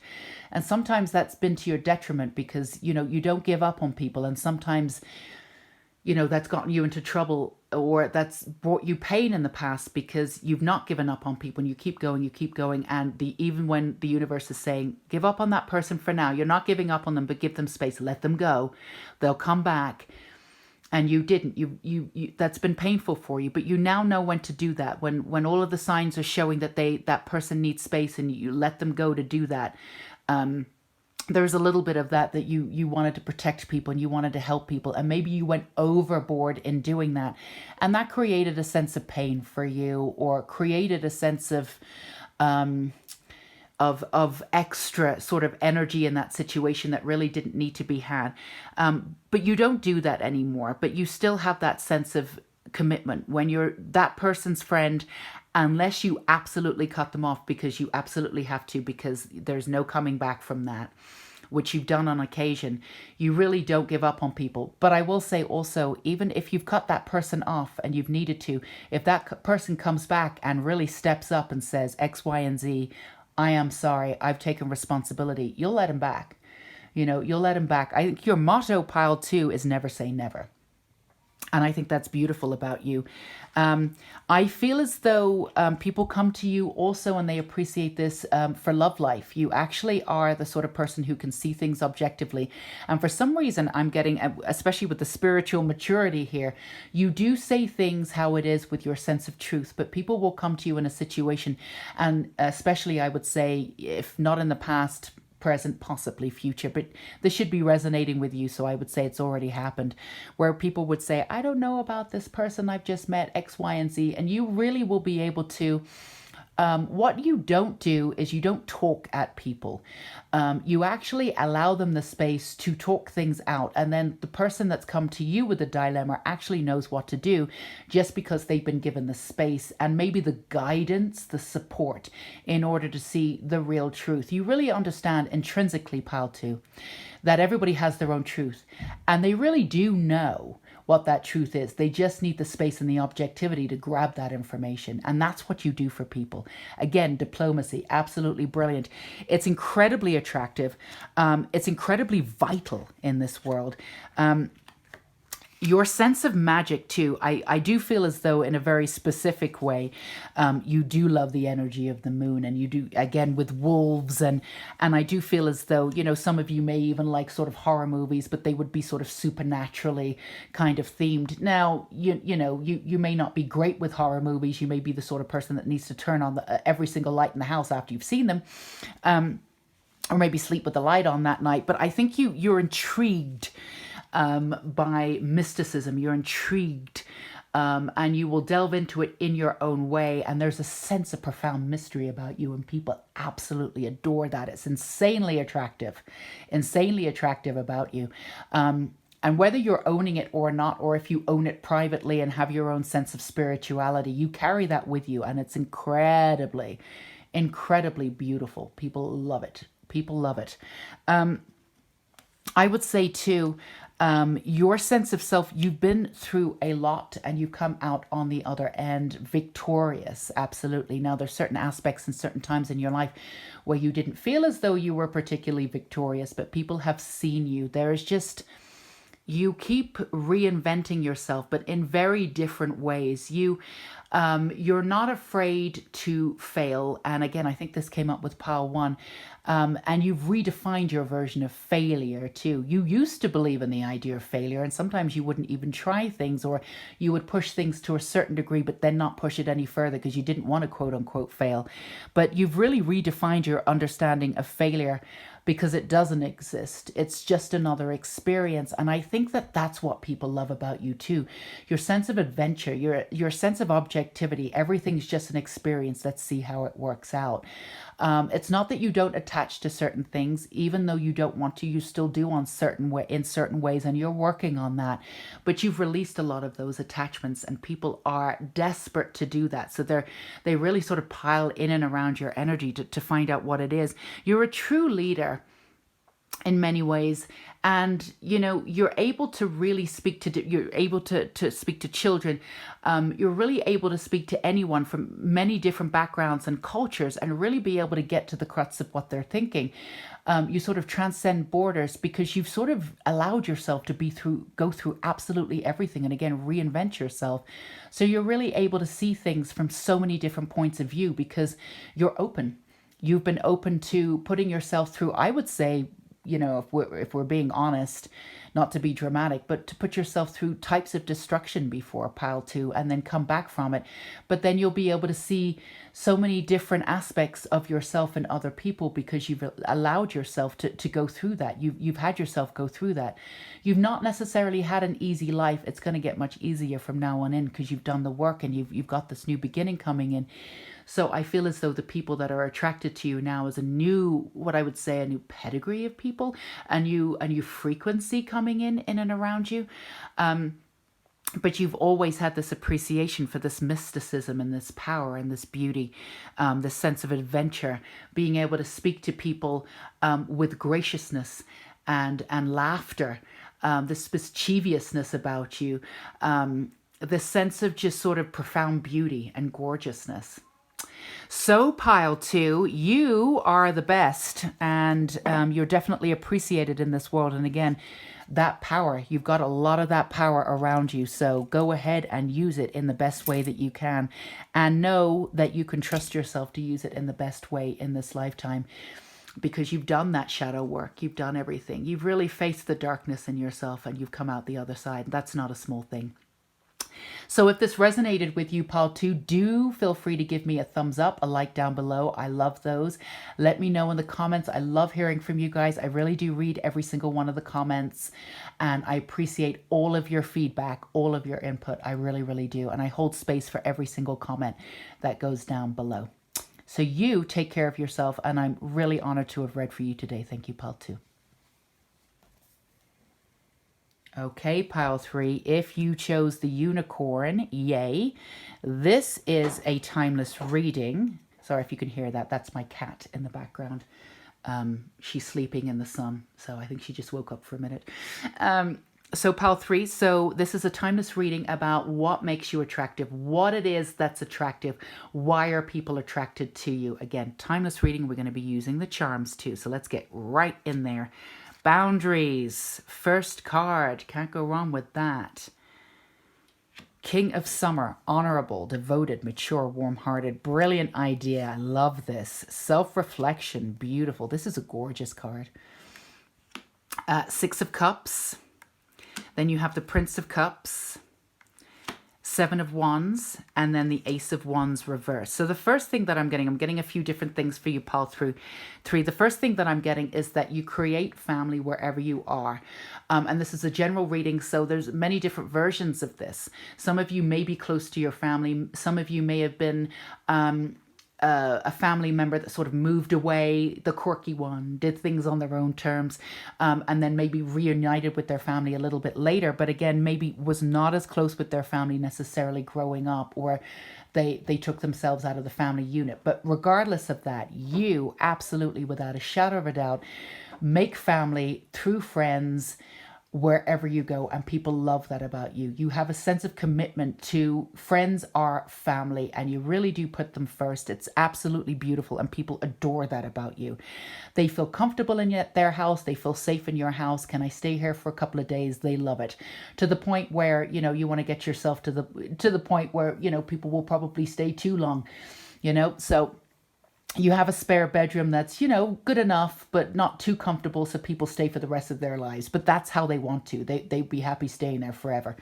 S1: And sometimes that's been to your detriment, because, you don't give up on people. And sometimes, that's gotten you into trouble, or that's brought you pain in the past, because you've not given up on people and you keep going. And even when the universe is saying, give up on that person for now, you're not giving up on them, but give them space, let them go. They'll come back. And you didn't. You that's been painful for you, but you now know when to do that. When all of the signs are showing that that person needs space, and you let them go to do that. There's a little bit of that you wanted to protect people and you wanted to help people, and maybe you went overboard in doing that, and that created a sense of pain for you, or created a sense of extra sort of energy in that situation that really didn't need to be had. But you don't do that anymore, but you still have that sense of commitment when you're that person's friend, unless you absolutely cut them off because you absolutely have to, because there's no coming back from that, which you've done on occasion. You really don't give up on people. But I will say also, even if you've cut that person off and you've needed to, if that person comes back and really steps up and says X, Y, and Z, I am sorry, I've taken responsibility, you'll let him back. You'll let him back. I think your motto, pile 2, is never say never. And I think that's beautiful about you. I feel as though people come to you also, and they appreciate this for love life. You actually are the sort of person who can see things objectively. And for some reason, I'm getting, especially with the spiritual maturity here, you do say things how it is with your sense of truth. But people will come to you in a situation, and especially I would say, if not in the past, present, possibly future, but this should be resonating with you, so I would say it's already happened, where people would say, I don't know about this person I've just met, X, Y, and Z, and you really will be able to What you don't do is you don't talk at people. You actually allow them the space to talk things out. And then the person that's come to you with a dilemma actually knows what to do just because they've been given the space and maybe the guidance, the support in order to see the real truth. You really understand intrinsically, pile two, that everybody has their own truth. And they really do know what that truth is. They just need the space and the objectivity to grab that information. And that's what you do for people. Again, diplomacy, absolutely brilliant. It's incredibly attractive. It's incredibly vital in this world. Your sense of magic too, I do feel as though in a very specific way, you do love the energy of the moon, and you do, again, with wolves, and I do feel as though, you know, some of you may even like sort of horror movies, but they would be sort of supernaturally kind of themed. Now, you may not be great with horror movies. You may be the sort of person that needs to turn on every single light in the house after you've seen them. Or maybe sleep with the light on that night. But I think you're intrigued by mysticism. You're intrigued, and you will delve into it in your own way. And there's a sense of profound mystery about you, and people absolutely adore that. It's insanely attractive about you. And whether you're owning it or not, or if you own it privately and have your own sense of spirituality, you carry that with you, and it's incredibly, incredibly beautiful. People love it. People love it. I would say too, your sense of self, you've been through a lot and you've come out on the other end victorious. Absolutely. Now, there's certain aspects and certain times in your life where you didn't feel as though you were particularly victorious, but people have seen you. There is just, you keep reinventing yourself, but in very different ways. You're not afraid to fail. And again, I think this came up with pile one. And you've redefined your version of failure too. You used to believe in the idea of failure, and sometimes you wouldn't even try things, or you would push things to a certain degree, but then not push it any further because you didn't want to quote unquote fail. But you've really redefined your understanding of failure, because it doesn't exist. It's just another experience. And I think that that's what people love about you too. Your sense of adventure, your sense of objectivity, everything's just an experience. Let's see how it works out. It's not that you don't attach to certain things, even though you don't want to, you still do in certain ways, and you're working on that. But you've released a lot of those attachments, and people are desperate to do that. So they really sort of pile in and around your energy to find out what it is. You're a true leader in many ways, and you're able to really speak to speak to children. You're really able to speak to anyone from many different backgrounds and cultures, and really be able to get to the crux of what they're thinking. You sort of transcend borders because you've sort of allowed yourself to go through absolutely everything, and again, reinvent yourself. So you're really able to see things from so many different points of view because you're open. You've been open to putting yourself through, I would say, if we're being honest, not to be dramatic, but to put yourself through types of destruction before, pile two, and then come back from it. But then you'll be able to see so many different aspects of yourself and other people because you've allowed yourself to go through that. You've had yourself go through that. You've not necessarily had an easy life. It's going to get much easier from now on in because you've done the work and you've got this new beginning coming in. So I feel as though the people that are attracted to you now is a new pedigree of people, a new frequency coming in and around you. But you've always had this appreciation for this mysticism and this power and this beauty, this sense of adventure, being able to speak to people with graciousness and laughter, this mischievousness about you, this sense of just sort of profound beauty and gorgeousness. So pile two, you are the best, and you're definitely appreciated in this world. And again, that power, you've got a lot of that power around you. So go ahead and use it in the best way that you can, and know that you can trust yourself to use it in the best way in this lifetime, because you've done that shadow work. You've done everything. You've really faced the darkness in yourself, and you've come out the other side. That's not a small thing. So if this resonated with you, pile two, do feel free to give me a thumbs up, a like down below. I love those. Let me know in the comments. I love hearing from you guys. I really do read every single one of the comments, and I appreciate all of your feedback, all of your input. I really, really do. And I hold space for every single comment that goes down below. So you take care of yourself, and I'm really honored to have read for you today. Thank you, pile 2. Okay, pile 3, if you chose the unicorn, yay. This is a timeless reading. Sorry if you can hear that. That's my cat in the background. She's sleeping in the sun, so I think she just woke up for a minute. So pile 3, so this is a timeless reading about what makes you attractive, what it is that's attractive, why are people attracted to you. Again, timeless reading, we're going to be using the charms too, so let's get right in there. Boundaries, first card, can't go wrong with that. King of Summer, honorable, devoted, mature, warm-hearted, brilliant idea. I love this. Self-reflection, beautiful. This is a gorgeous card. Six of Cups. Then you have the Prince of Cups, Seven of Wands, and then the Ace of Wands reverse. So the first thing that I'm getting a few different things for you, pile 3. The first thing that I'm getting is that you create family wherever you are. And this is a general reading, so there's many different versions of this. Some of you may be close to your family. Some of you may have been a family member that sort of moved away, the quirky one, did things on their own terms, and then maybe reunited with their family a little bit later, but again, maybe was not as close with their family necessarily growing up, or they took themselves out of the family unit. But regardless of that, you absolutely, without a shadow of a doubt, make family through friends, wherever you go, and people love that about you. You have a sense of commitment to friends are family, and you really do put them first. It's absolutely beautiful, and people adore that about you. They feel comfortable in their house. They feel safe in your house. Can I stay here for a couple of days? They love it, to the point where, you know, you want to get yourself to the point where, you know, people will probably stay too long, you know. So you have a spare bedroom that's, you know, good enough, but not too comfortable, so people stay for the rest of their lives. But that's how they want to. They'd be happy staying there forever.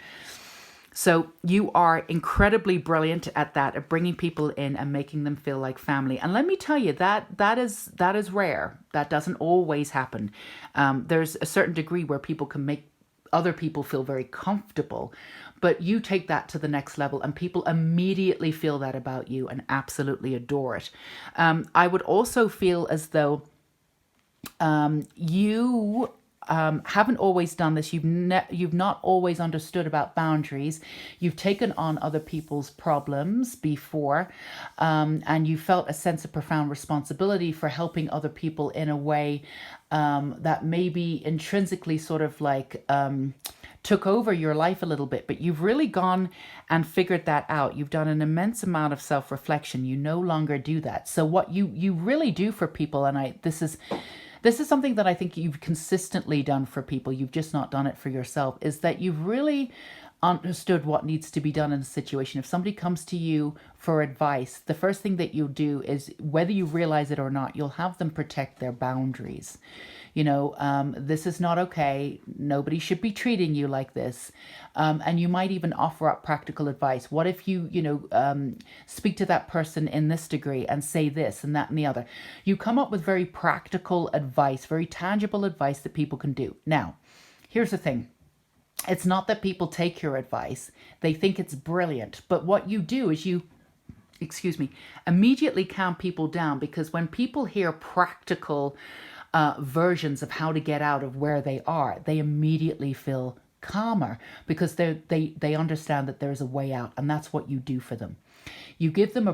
S1: So you are incredibly brilliant at that, at bringing people in and making them feel like family. And let me tell you, that is rare. That doesn't always happen. There's a certain degree where people can make other people feel very comfortable, but you take that to the next level, and people immediately feel that about you and absolutely adore it. I would also feel as though you haven't always done this. You've not always understood about boundaries. You've taken on other people's problems before, and you felt a sense of profound responsibility for helping other people in a way that maybe intrinsically sort of like took over your life a little bit, but you've really gone and figured that out. You've done an immense amount of self-reflection. You no longer do that. So what you really do for people, and this is something that I think you've consistently done for people, you've just not done it for yourself, is that you've really understood what needs to be done in a situation. If somebody comes to you for advice, the first thing that you'll do is, whether you realize it or not, you'll have them protect their boundaries. You know, this is not okay. Nobody should be treating you like this. And you might even offer up practical advice. What if you, speak to that person in this degree and say this and that and the other? You come up with very practical advice, very tangible advice that people can do. Now, here's the thing. It's not that people take your advice. They think it's brilliant. But what you do is you immediately calm people down, because when people hear practical versions of how to get out of where they are, they immediately feel calmer, because they understand that there's a way out, and that's what you do for them. You give them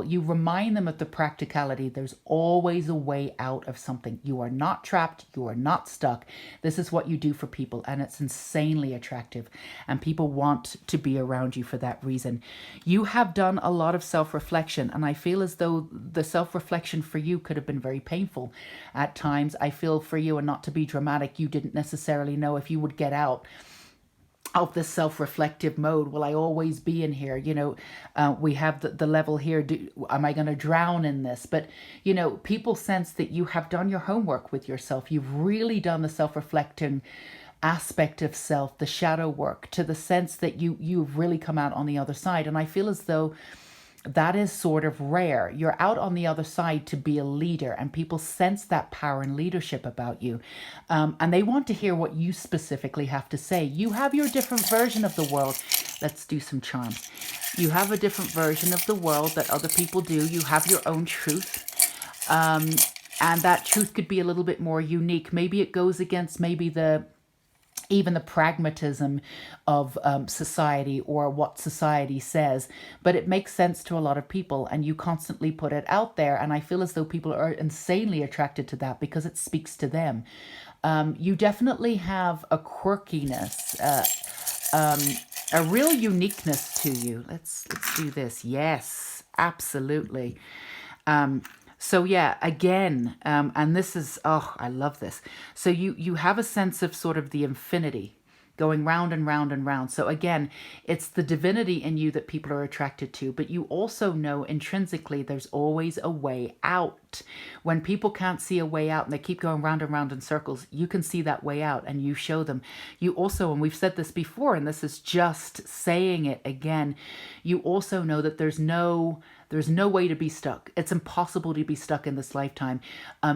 S1: you remind them of the practicality. There's always a way out of something. You are not trapped. You are not stuck. This is what you do for people, and it's insanely attractive, and people want to be around you for that reason. You have done a lot of self-reflection, and I feel as though the self-reflection for you could have been very painful at times. I feel for you, and not to be dramatic, you didn't necessarily know if you would get out of this self-reflective mode. Will I always be in here? We have the level here. Am I going to drown in this? But, people sense that you have done your homework with yourself. You've really done the self-reflecting aspect of self, the shadow work, to the sense that you've really come out on the other side. And I feel as though that is sort of rare. You're out on the other side to be a leader, and people sense that power and leadership about you. And they want to hear what you specifically have to say. You have your different version of the world. Let's do some charms. You have a different version of the world that other people do. You have your own truth. And that truth could be a little bit more unique. Maybe it goes against maybe even the pragmatism of society or what society says, but it makes sense to a lot of people, and you constantly put it out there, and I feel as though people are insanely attracted to that because it speaks to them. You definitely have a quirkiness, a real uniqueness to you. Let's do this. Yes, absolutely. So yeah, again, and this is, oh, I love this. So you have a sense of sort of the infinity going round and round and round. So again, it's the divinity in you that people are attracted to, but you also know intrinsically there's always a way out. When people can't see a way out and they keep going round and round in circles, you can see that way out and you show them. You also, and we've said this before, and this is just saying it again, you also know that there's no way to be stuck. It's impossible to be stuck in this lifetime.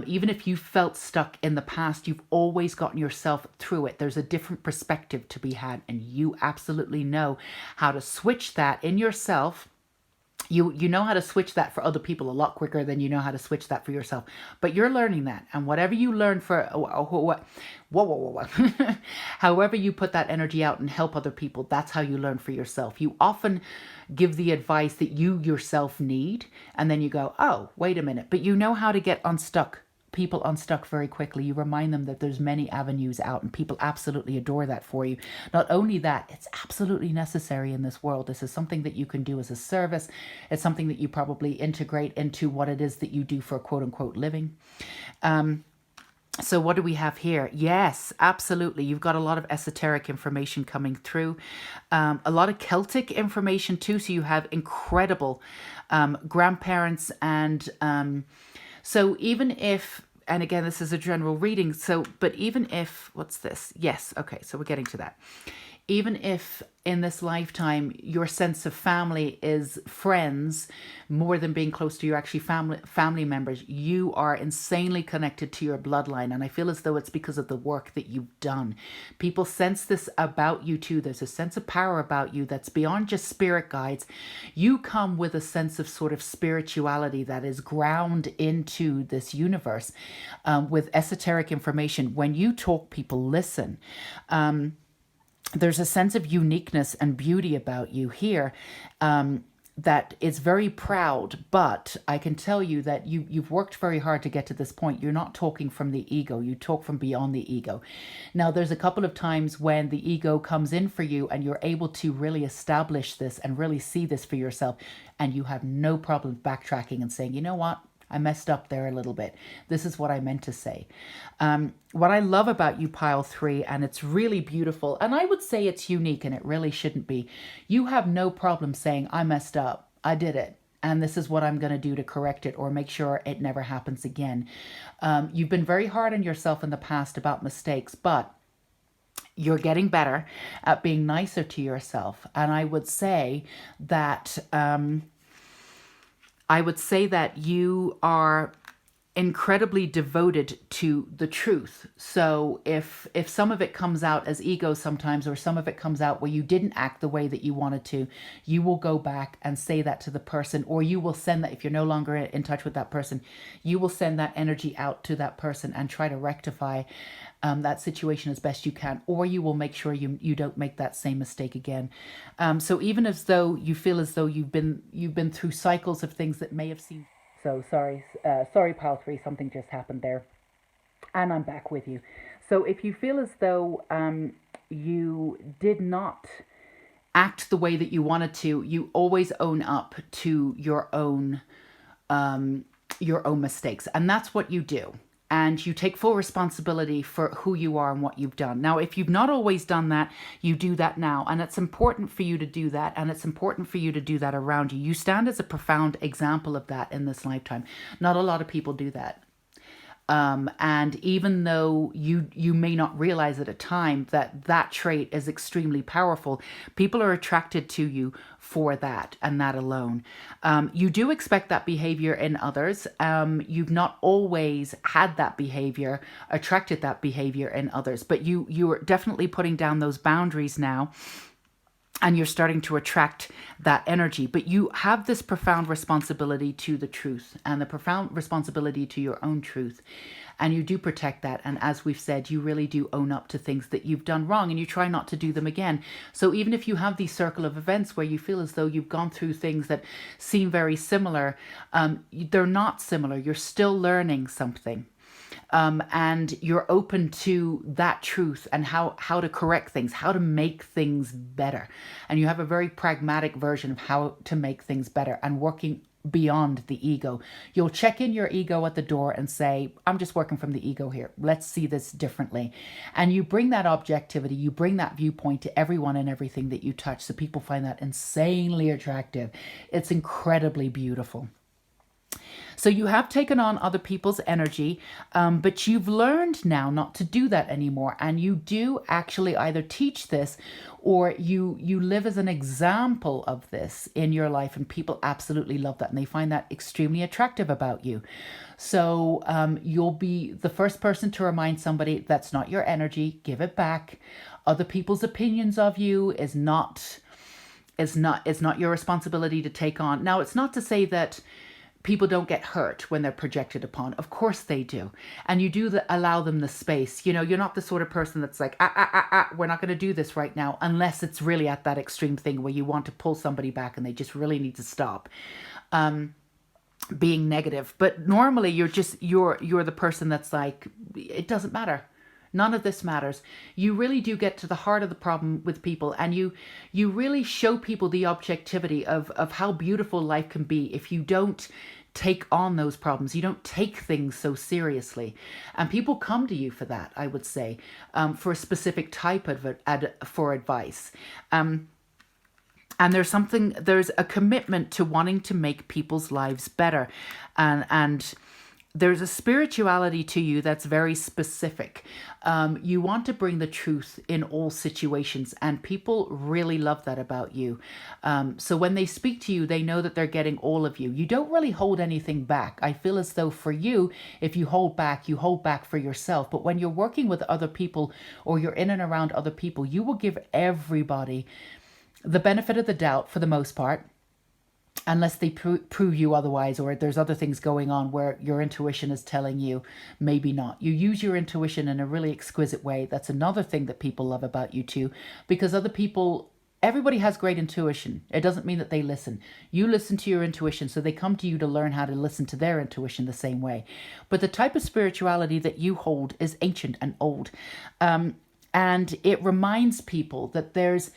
S1: Even if you felt stuck in the past, you've always gotten yourself through it. There's a different perspective to be had, and you absolutely know how to switch that in yourself. You know how to switch that for other people a lot quicker than you know how to switch that for yourself. But you're learning that. And whatever you learn however you put that energy out and help other people, that's how you learn for yourself. You often give the advice that you yourself need, and then you go, oh, wait a minute. But you know how to get people unstuck very quickly. You remind them that there's many avenues out, and people absolutely adore that for you. Not only that, it's absolutely necessary in this world. This is something that you can do as a service. It's something that you probably integrate into what it is that you do for quote unquote living. So what do we have here? Yes, absolutely. You've got a lot of esoteric information coming through. A lot of Celtic information too. So you have incredible grandparents and so even if, and again, this is a general reading, but even if, what's this? Yes, okay, so we're getting to that. Even if in this lifetime your sense of family is friends more than being close to your actually family members, you are insanely connected to your bloodline. And I feel as though it's because of the work that you've done. People sense this about you too. There's a sense of power about you that's beyond just spirit guides. You come with a sense of sort of spirituality that is ground into this universe with esoteric information. When you talk, people listen. There's a sense of uniqueness and beauty about you here that is very proud, but I can tell you that you've worked very hard to get to this point. You're not talking from the ego. You talk from beyond the ego. Now, there's a couple of times when the ego comes in for you and you're able to really establish this and really see this for yourself, and you have no problem backtracking and saying, you know what? I messed up there a little bit. This is what I meant to say. What I love about you, Pile 3, and it's really beautiful, and I would say it's unique, and it really shouldn't be. You have no problem saying, I messed up. I did it. And this is what I'm going to do to correct it or make sure it never happens again. You've been very hard on yourself in the past about mistakes, but you're getting better at being nicer to yourself. And I would say that... you are incredibly devoted to the truth. So if some of it comes out as ego sometimes, or some of it comes out where you didn't act the way that you wanted to, you will go back and say that to the person, or you will send that, if you're no longer in touch with that person, you will send that energy out to that person and try to rectify that situation as best you can, or you will make sure you don't make that same mistake again. So even as though you feel as though you've been through cycles of things that may have seemed... So sorry, Pile 3, something just happened there. And I'm back with you. So if you feel as though you did not act the way that you wanted to, you always own up to your own mistakes. And that's what you do. And you take full responsibility for who you are and what you've done. Now, if you've not always done that, you do that now. And it's important for you to do that. And it's important for you to do that around you. You stand as a profound example of that in this lifetime. Not a lot of people do that. And even though you may not realize at a time that trait is extremely powerful, people are attracted to you for that and that alone. You do expect that behavior in others. You've not always had that behavior, attracted that behavior in others, but you are definitely putting down those boundaries now. and you're starting to attract that energy. But you have this profound responsibility to the truth and the profound responsibility to your own truth. And you do protect that. And as we've said, you really do own up to things that you've done wrong, and you try not to do them again. So even if you have these circle of events where you feel as though you've gone through things that seem very similar, they're not similar. You're still learning something. And you're open to that truth and how to correct things, how to make things better. And you have a very pragmatic version of how to make things better and working beyond the ego. You'll check in your ego at the door and say, I'm just working from the ego here. Let's see this differently. And you bring that objectivity, you bring that viewpoint to everyone and everything that you touch. So people find that insanely attractive. It's incredibly beautiful. So you have taken on other people's energy, but you've learned now not to do that anymore. And you do actually either teach this or you live as an example of this in your life. And people absolutely love that. And they find that extremely attractive about you. So you'll be the first person to remind somebody that's not your energy. Give it back. Other people's opinions of you is not your responsibility to take on. Now, it's not to say that people don't get hurt when they're projected upon. Of course they do. And you do allow them the space. You know, you're not the sort of person that's like, we're not going to do this right now, unless it's really at that extreme thing where you want to pull somebody back and they just really need to stop being negative. But normally you're the person that's like, it doesn't matter. None of this matters. You really do get to the heart of the problem with people, and you really show people the objectivity of how beautiful life can be if you don't take on those problems. You don't take things so seriously. And people come to you for that, I would say, for a specific type of for advice. And there's a commitment to wanting to make people's lives better. And there's a spirituality to you that's very specific. You want to bring the truth in all situations, and people really love that about you. So when they speak to you, they know that they're getting all of you. You don't really hold anything back. I feel as though for you, if you hold back for yourself. But when you're working with other people or you're in and around other people, you will give everybody the benefit of the doubt for the most part, unless they prove you otherwise, or there's other things going on where your intuition is telling you maybe not. You use your intuition in a really exquisite way. That's another thing that people love about you too, because everybody has great intuition. It doesn't mean that they listen. You listen to your intuition, so they come to you to learn how to listen to their intuition the same way. But the type of spirituality that you hold is ancient and old. And it reminds people that there's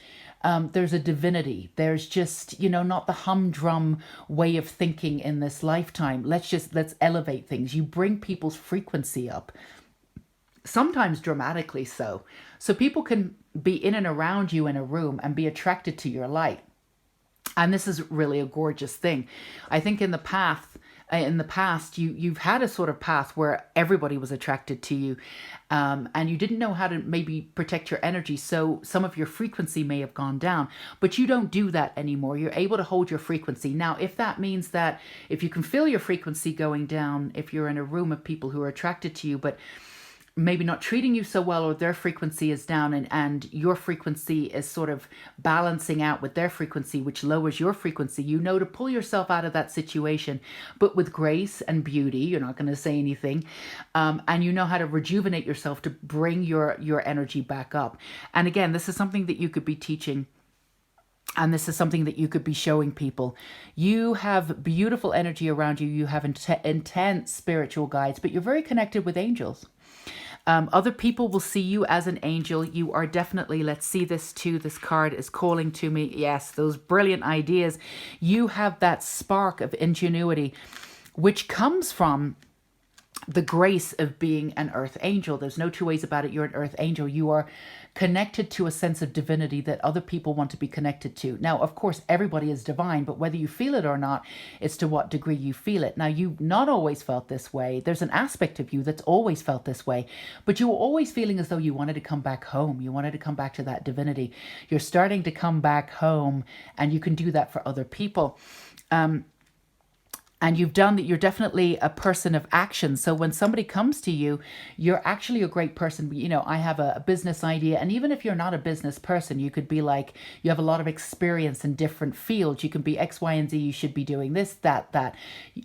S1: a divinity. There's just, not the humdrum way of thinking in this lifetime. Let's elevate things. You bring people's frequency up, sometimes dramatically so. So people can be in and around you in a room and be attracted to your light. And this is really a gorgeous thing. I think in the past, you've had a sort of path where everybody was attracted to you, and you didn't know how to maybe protect your energy, so some of your frequency may have gone down, but you don't do that anymore. You're able to hold your frequency. Now, if that means that if you can feel your frequency going down, if you're in a room of people who are attracted to you, but maybe not treating you so well, or their frequency is down and your frequency is sort of balancing out with their frequency, which lowers your frequency, to pull yourself out of that situation, but with grace and beauty. You're not going to say anything. And you know how to rejuvenate yourself to bring your energy back up. And again, this is something that you could be teaching. And this is something that you could be showing people. You have beautiful energy around you. You have intense spiritual guides, but you're very connected with angels. Other people will see you as an angel. You are definitely, let's see this too. This card is calling to me. Yes, those brilliant ideas. You have that spark of ingenuity, which comes from the grace of being an earth angel. There's no two ways about it. You're an earth angel. You are connected to a sense of divinity that other people want to be connected to. Now, of course, everybody is divine, but whether you feel it or not, it's to what degree you feel it. Now, you've not always felt this way. There's an aspect of you that's always felt this way, but you were always feeling as though you wanted to come back home. You wanted to come back to that divinity. You're starting to come back home, and you can do that for other people. and you've done that. You're definitely a person of action. So when somebody comes to you, you're actually a great person. You know, I have a business idea, and even if you're not a business person, you could be like, you have a lot of experience in different fields. You can be X, Y, and Z. You should be doing this, that,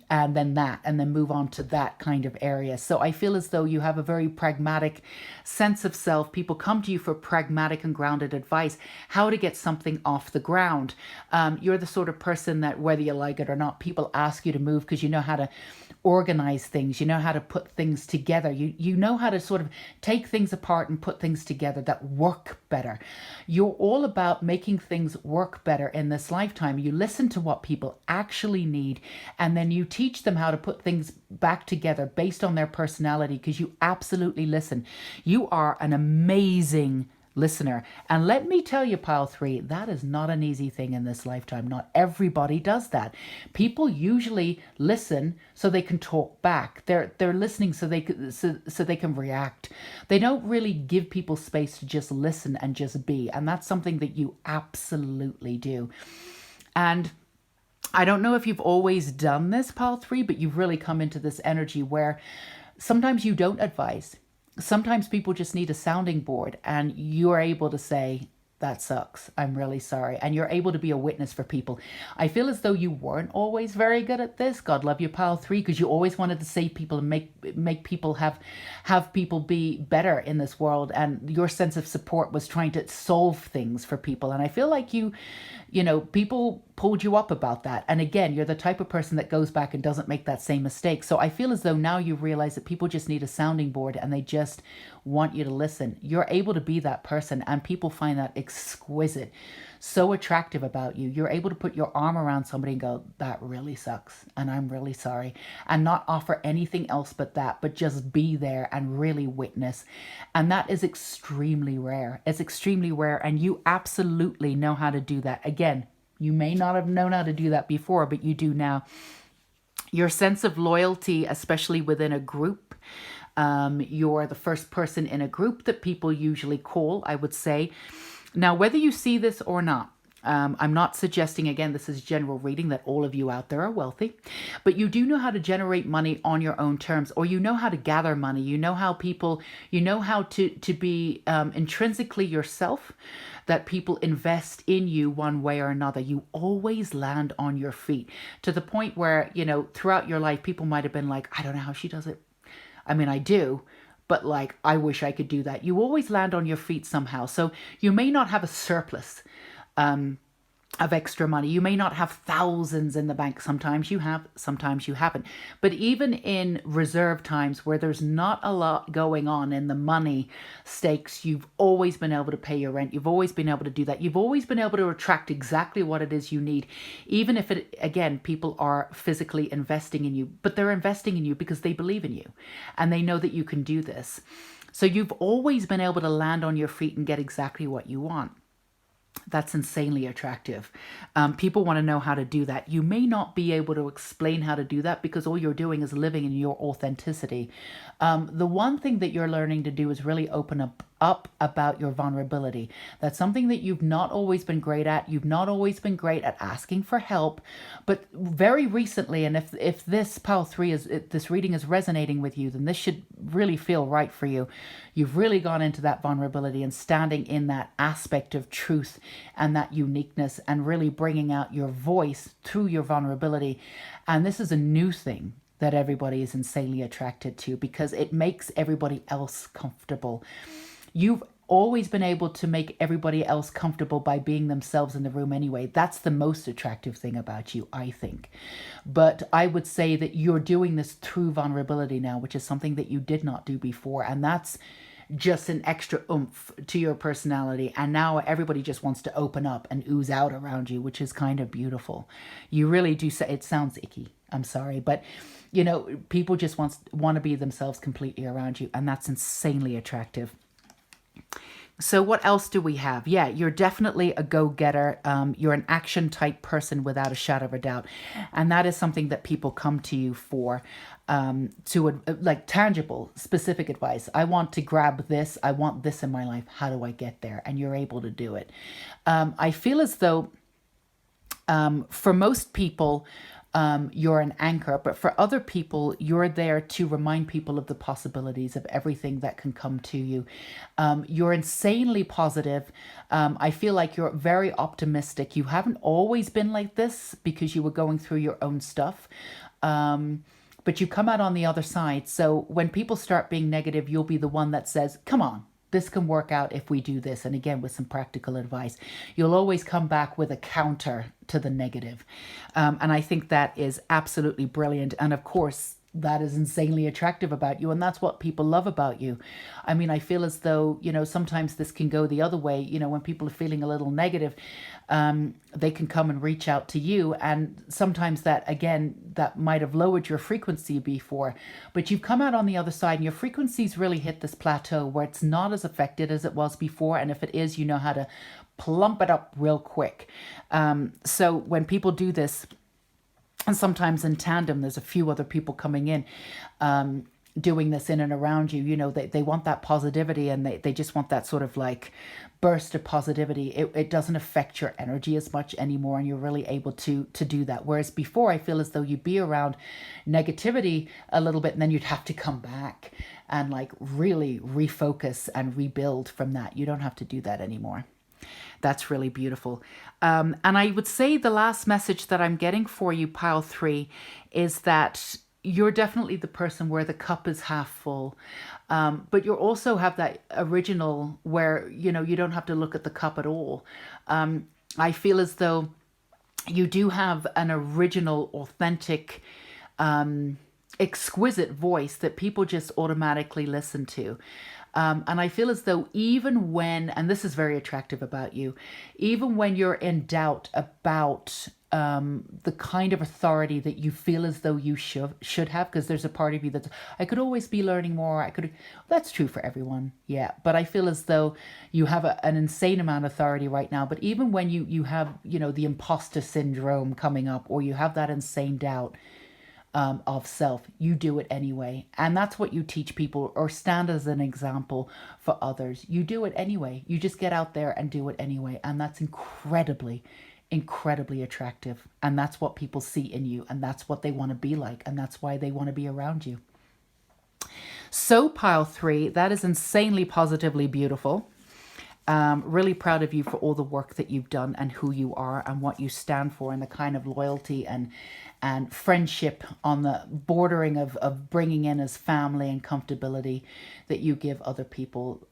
S1: and then move on to that kind of area. So I feel as though you have a very pragmatic sense of self. People come to you for pragmatic and grounded advice, how to get something off the ground. You're the sort of person that, whether you like it or not, people ask you to move because you know how to organize things, you know how to put things together, you know how to sort of take things apart and put things together that work better. You're all about making things work better in this lifetime. You listen to what people actually need, and then you teach them how to put things back together based on their personality, because you absolutely listen. You are an amazing listener. And let me tell you, pile 3, that is not an easy thing in this lifetime. Not everybody does that. People usually listen so they can talk back. They're listening so they can react. They don't really give people space to just listen and just be. And that's something that you absolutely do. And I don't know if you've always done this, pile 3, but you've really come into this energy where sometimes you don't advise. Sometimes people just need a sounding board, and you're able to say, that sucks, I'm really sorry. And you're able to be a witness for people. I feel as though you weren't always very good at this. God love you, pile 3, because you always wanted to save people and make people have people be better in this world. And your sense of support was trying to solve things for people. And I feel like you know, people pulled you up about that. And again, you're the type of person that goes back and doesn't make that same mistake. So I feel as though now you realize that people just need a sounding board and they just want you to listen. You're able to be that person, and people find that exquisite, so attractive about you. You're able to put your arm around somebody and go, that really sucks, and I'm really sorry, and not offer anything else but that, but just be there and really witness. And that is extremely rare. It's extremely rare, and you absolutely know how to do that. Again, you may not have known how to do that before, but you do now. Your sense of loyalty, especially within a group, you're the first person in a group that people usually call, I would say. Now, whether you see this or not, I'm not suggesting, again, this is general reading, that all of you out there are wealthy, but you do know how to generate money on your own terms, or you know how to gather money. You know how to be intrinsically yourself, that people invest in you one way or another. You always land on your feet, to the point where, you know, throughout your life, people might have been like, I don't know how she does it. I mean, I do, but like, I wish I could do that. You always land on your feet somehow. So you may not have a surplus of extra money. You may not have thousands in the bank. Sometimes you have, sometimes you haven't. But even in reserve times where there's not a lot going on in the money stakes, you've always been able to pay your rent. You've always been able to do that. You've always been able to attract exactly what it is you need. Even if it, again, people are physically investing in you, but they're investing in you because they believe in you and they know that you can do this. So you've always been able to land on your feet and get exactly what you want. That's insanely attractive. People want to know how to do that. You may not be able to explain how to do that because all you're doing is living in your authenticity. The one thing that you're learning to do is really open up about your vulnerability. That's something that you've not always been great at. You've not always been great at asking for help, but very recently, and if this pile 3 this reading is resonating with you, then this should really feel right for you. You've really gone into that vulnerability and standing in that aspect of truth and that uniqueness and really bringing out your voice through your vulnerability. And this is a new thing that everybody is insanely attracted to because it makes everybody else comfortable. You've always been able to make everybody else comfortable by being themselves in the room anyway. That's the most attractive thing about you, I think. But I would say that you're doing this through vulnerability now, which is something that you did not do before. And that's just an extra oomph to your personality. And now everybody just wants to open up and ooze out around you, which is kind of beautiful. You really do say, it sounds icky, I'm sorry, but you know, people just want to be themselves completely around you, and that's insanely attractive. So what else do we have? Yeah, you're definitely a go-getter. You're an action type person without a shadow of a doubt. And that is something that people come to you for, to like tangible, specific advice. I want to grab this. I want this in my life. How do I get there? And you're able to do it. I feel as though for most people, you're an anchor. But for other people, you're there to remind people of the possibilities of everything that can come to you. You're insanely positive. I feel like you're very optimistic. You haven't always been like this because you were going through your own stuff. But you come out on the other side. So when people start being negative, you'll be the one that says, come on, this can work out if we do this. And again, with some practical advice, you'll always come back with a counter to the negative. And I think that is absolutely brilliant. And of course, that is insanely attractive about you. And that's what people love about you. I mean, I feel as though, you know, sometimes this can go the other way. You know, when people are feeling a little negative, they can come and reach out to you. And sometimes that, again, that might have lowered your frequency before, but you've come out on the other side and your frequency's really hit this plateau where it's not as affected as it was before. And if it is, you know how to plump it up real quick. So when people do this, and sometimes in tandem, there's a few other people coming in, doing this in and around you, you know, they want that positivity and they just want that sort of like burst of positivity. It doesn't affect your energy as much anymore, and you're really able to do that. Whereas before, I feel as though you'd be around negativity a little bit and then you'd have to come back and like really refocus and rebuild from that. You don't have to do that anymore. That's really beautiful. And I would say the last message that I'm getting for you, pile 3, is that you're definitely the person where the cup is half full. But you also have that original where, you know, you don't have to look at the cup at all. I feel as though you do have an original, authentic, exquisite voice that people just automatically listen to. And I feel as though even when, and this is very attractive about you, even when you're in doubt about the kind of authority that you feel as though you should have, because there's a part of you that's, I could always be learning more. That's true for everyone. Yeah. But I feel as though you have an insane amount of authority right now. But even when you have, you know, the imposter syndrome coming up, or you have that insane doubt, of self, you do it anyway. And that's what you teach people, or stand as an example for others. You do it anyway. You just get out there and do it anyway. And that's incredibly, incredibly attractive. And that's what people see in you. And that's what they want to be like. And that's why they want to be around you. So pile 3, that is insanely positively beautiful. Really proud of you for all the work that you've done and who you are and what you stand for, and the kind of loyalty and friendship on the bordering of bringing in as family and comfortability that you give other people.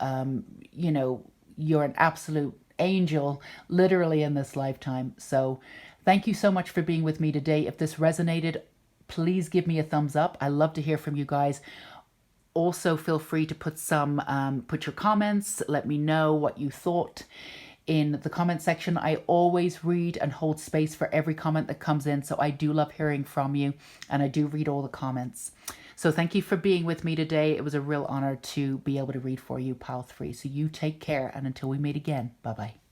S1: You know, you're an absolute angel, literally, in this lifetime. So thank you so much for being with me today. If this resonated, please give me a thumbs up. I love to hear from you guys. Also, feel free to put your comments. Let me know what you thought in the comment section. I always read and hold space for every comment that comes in. So I do love hearing from you, and I do read all the comments. So thank you for being with me today. It was a real honor to be able to read for you, pile 3. So you take care, and until we meet again, bye-bye.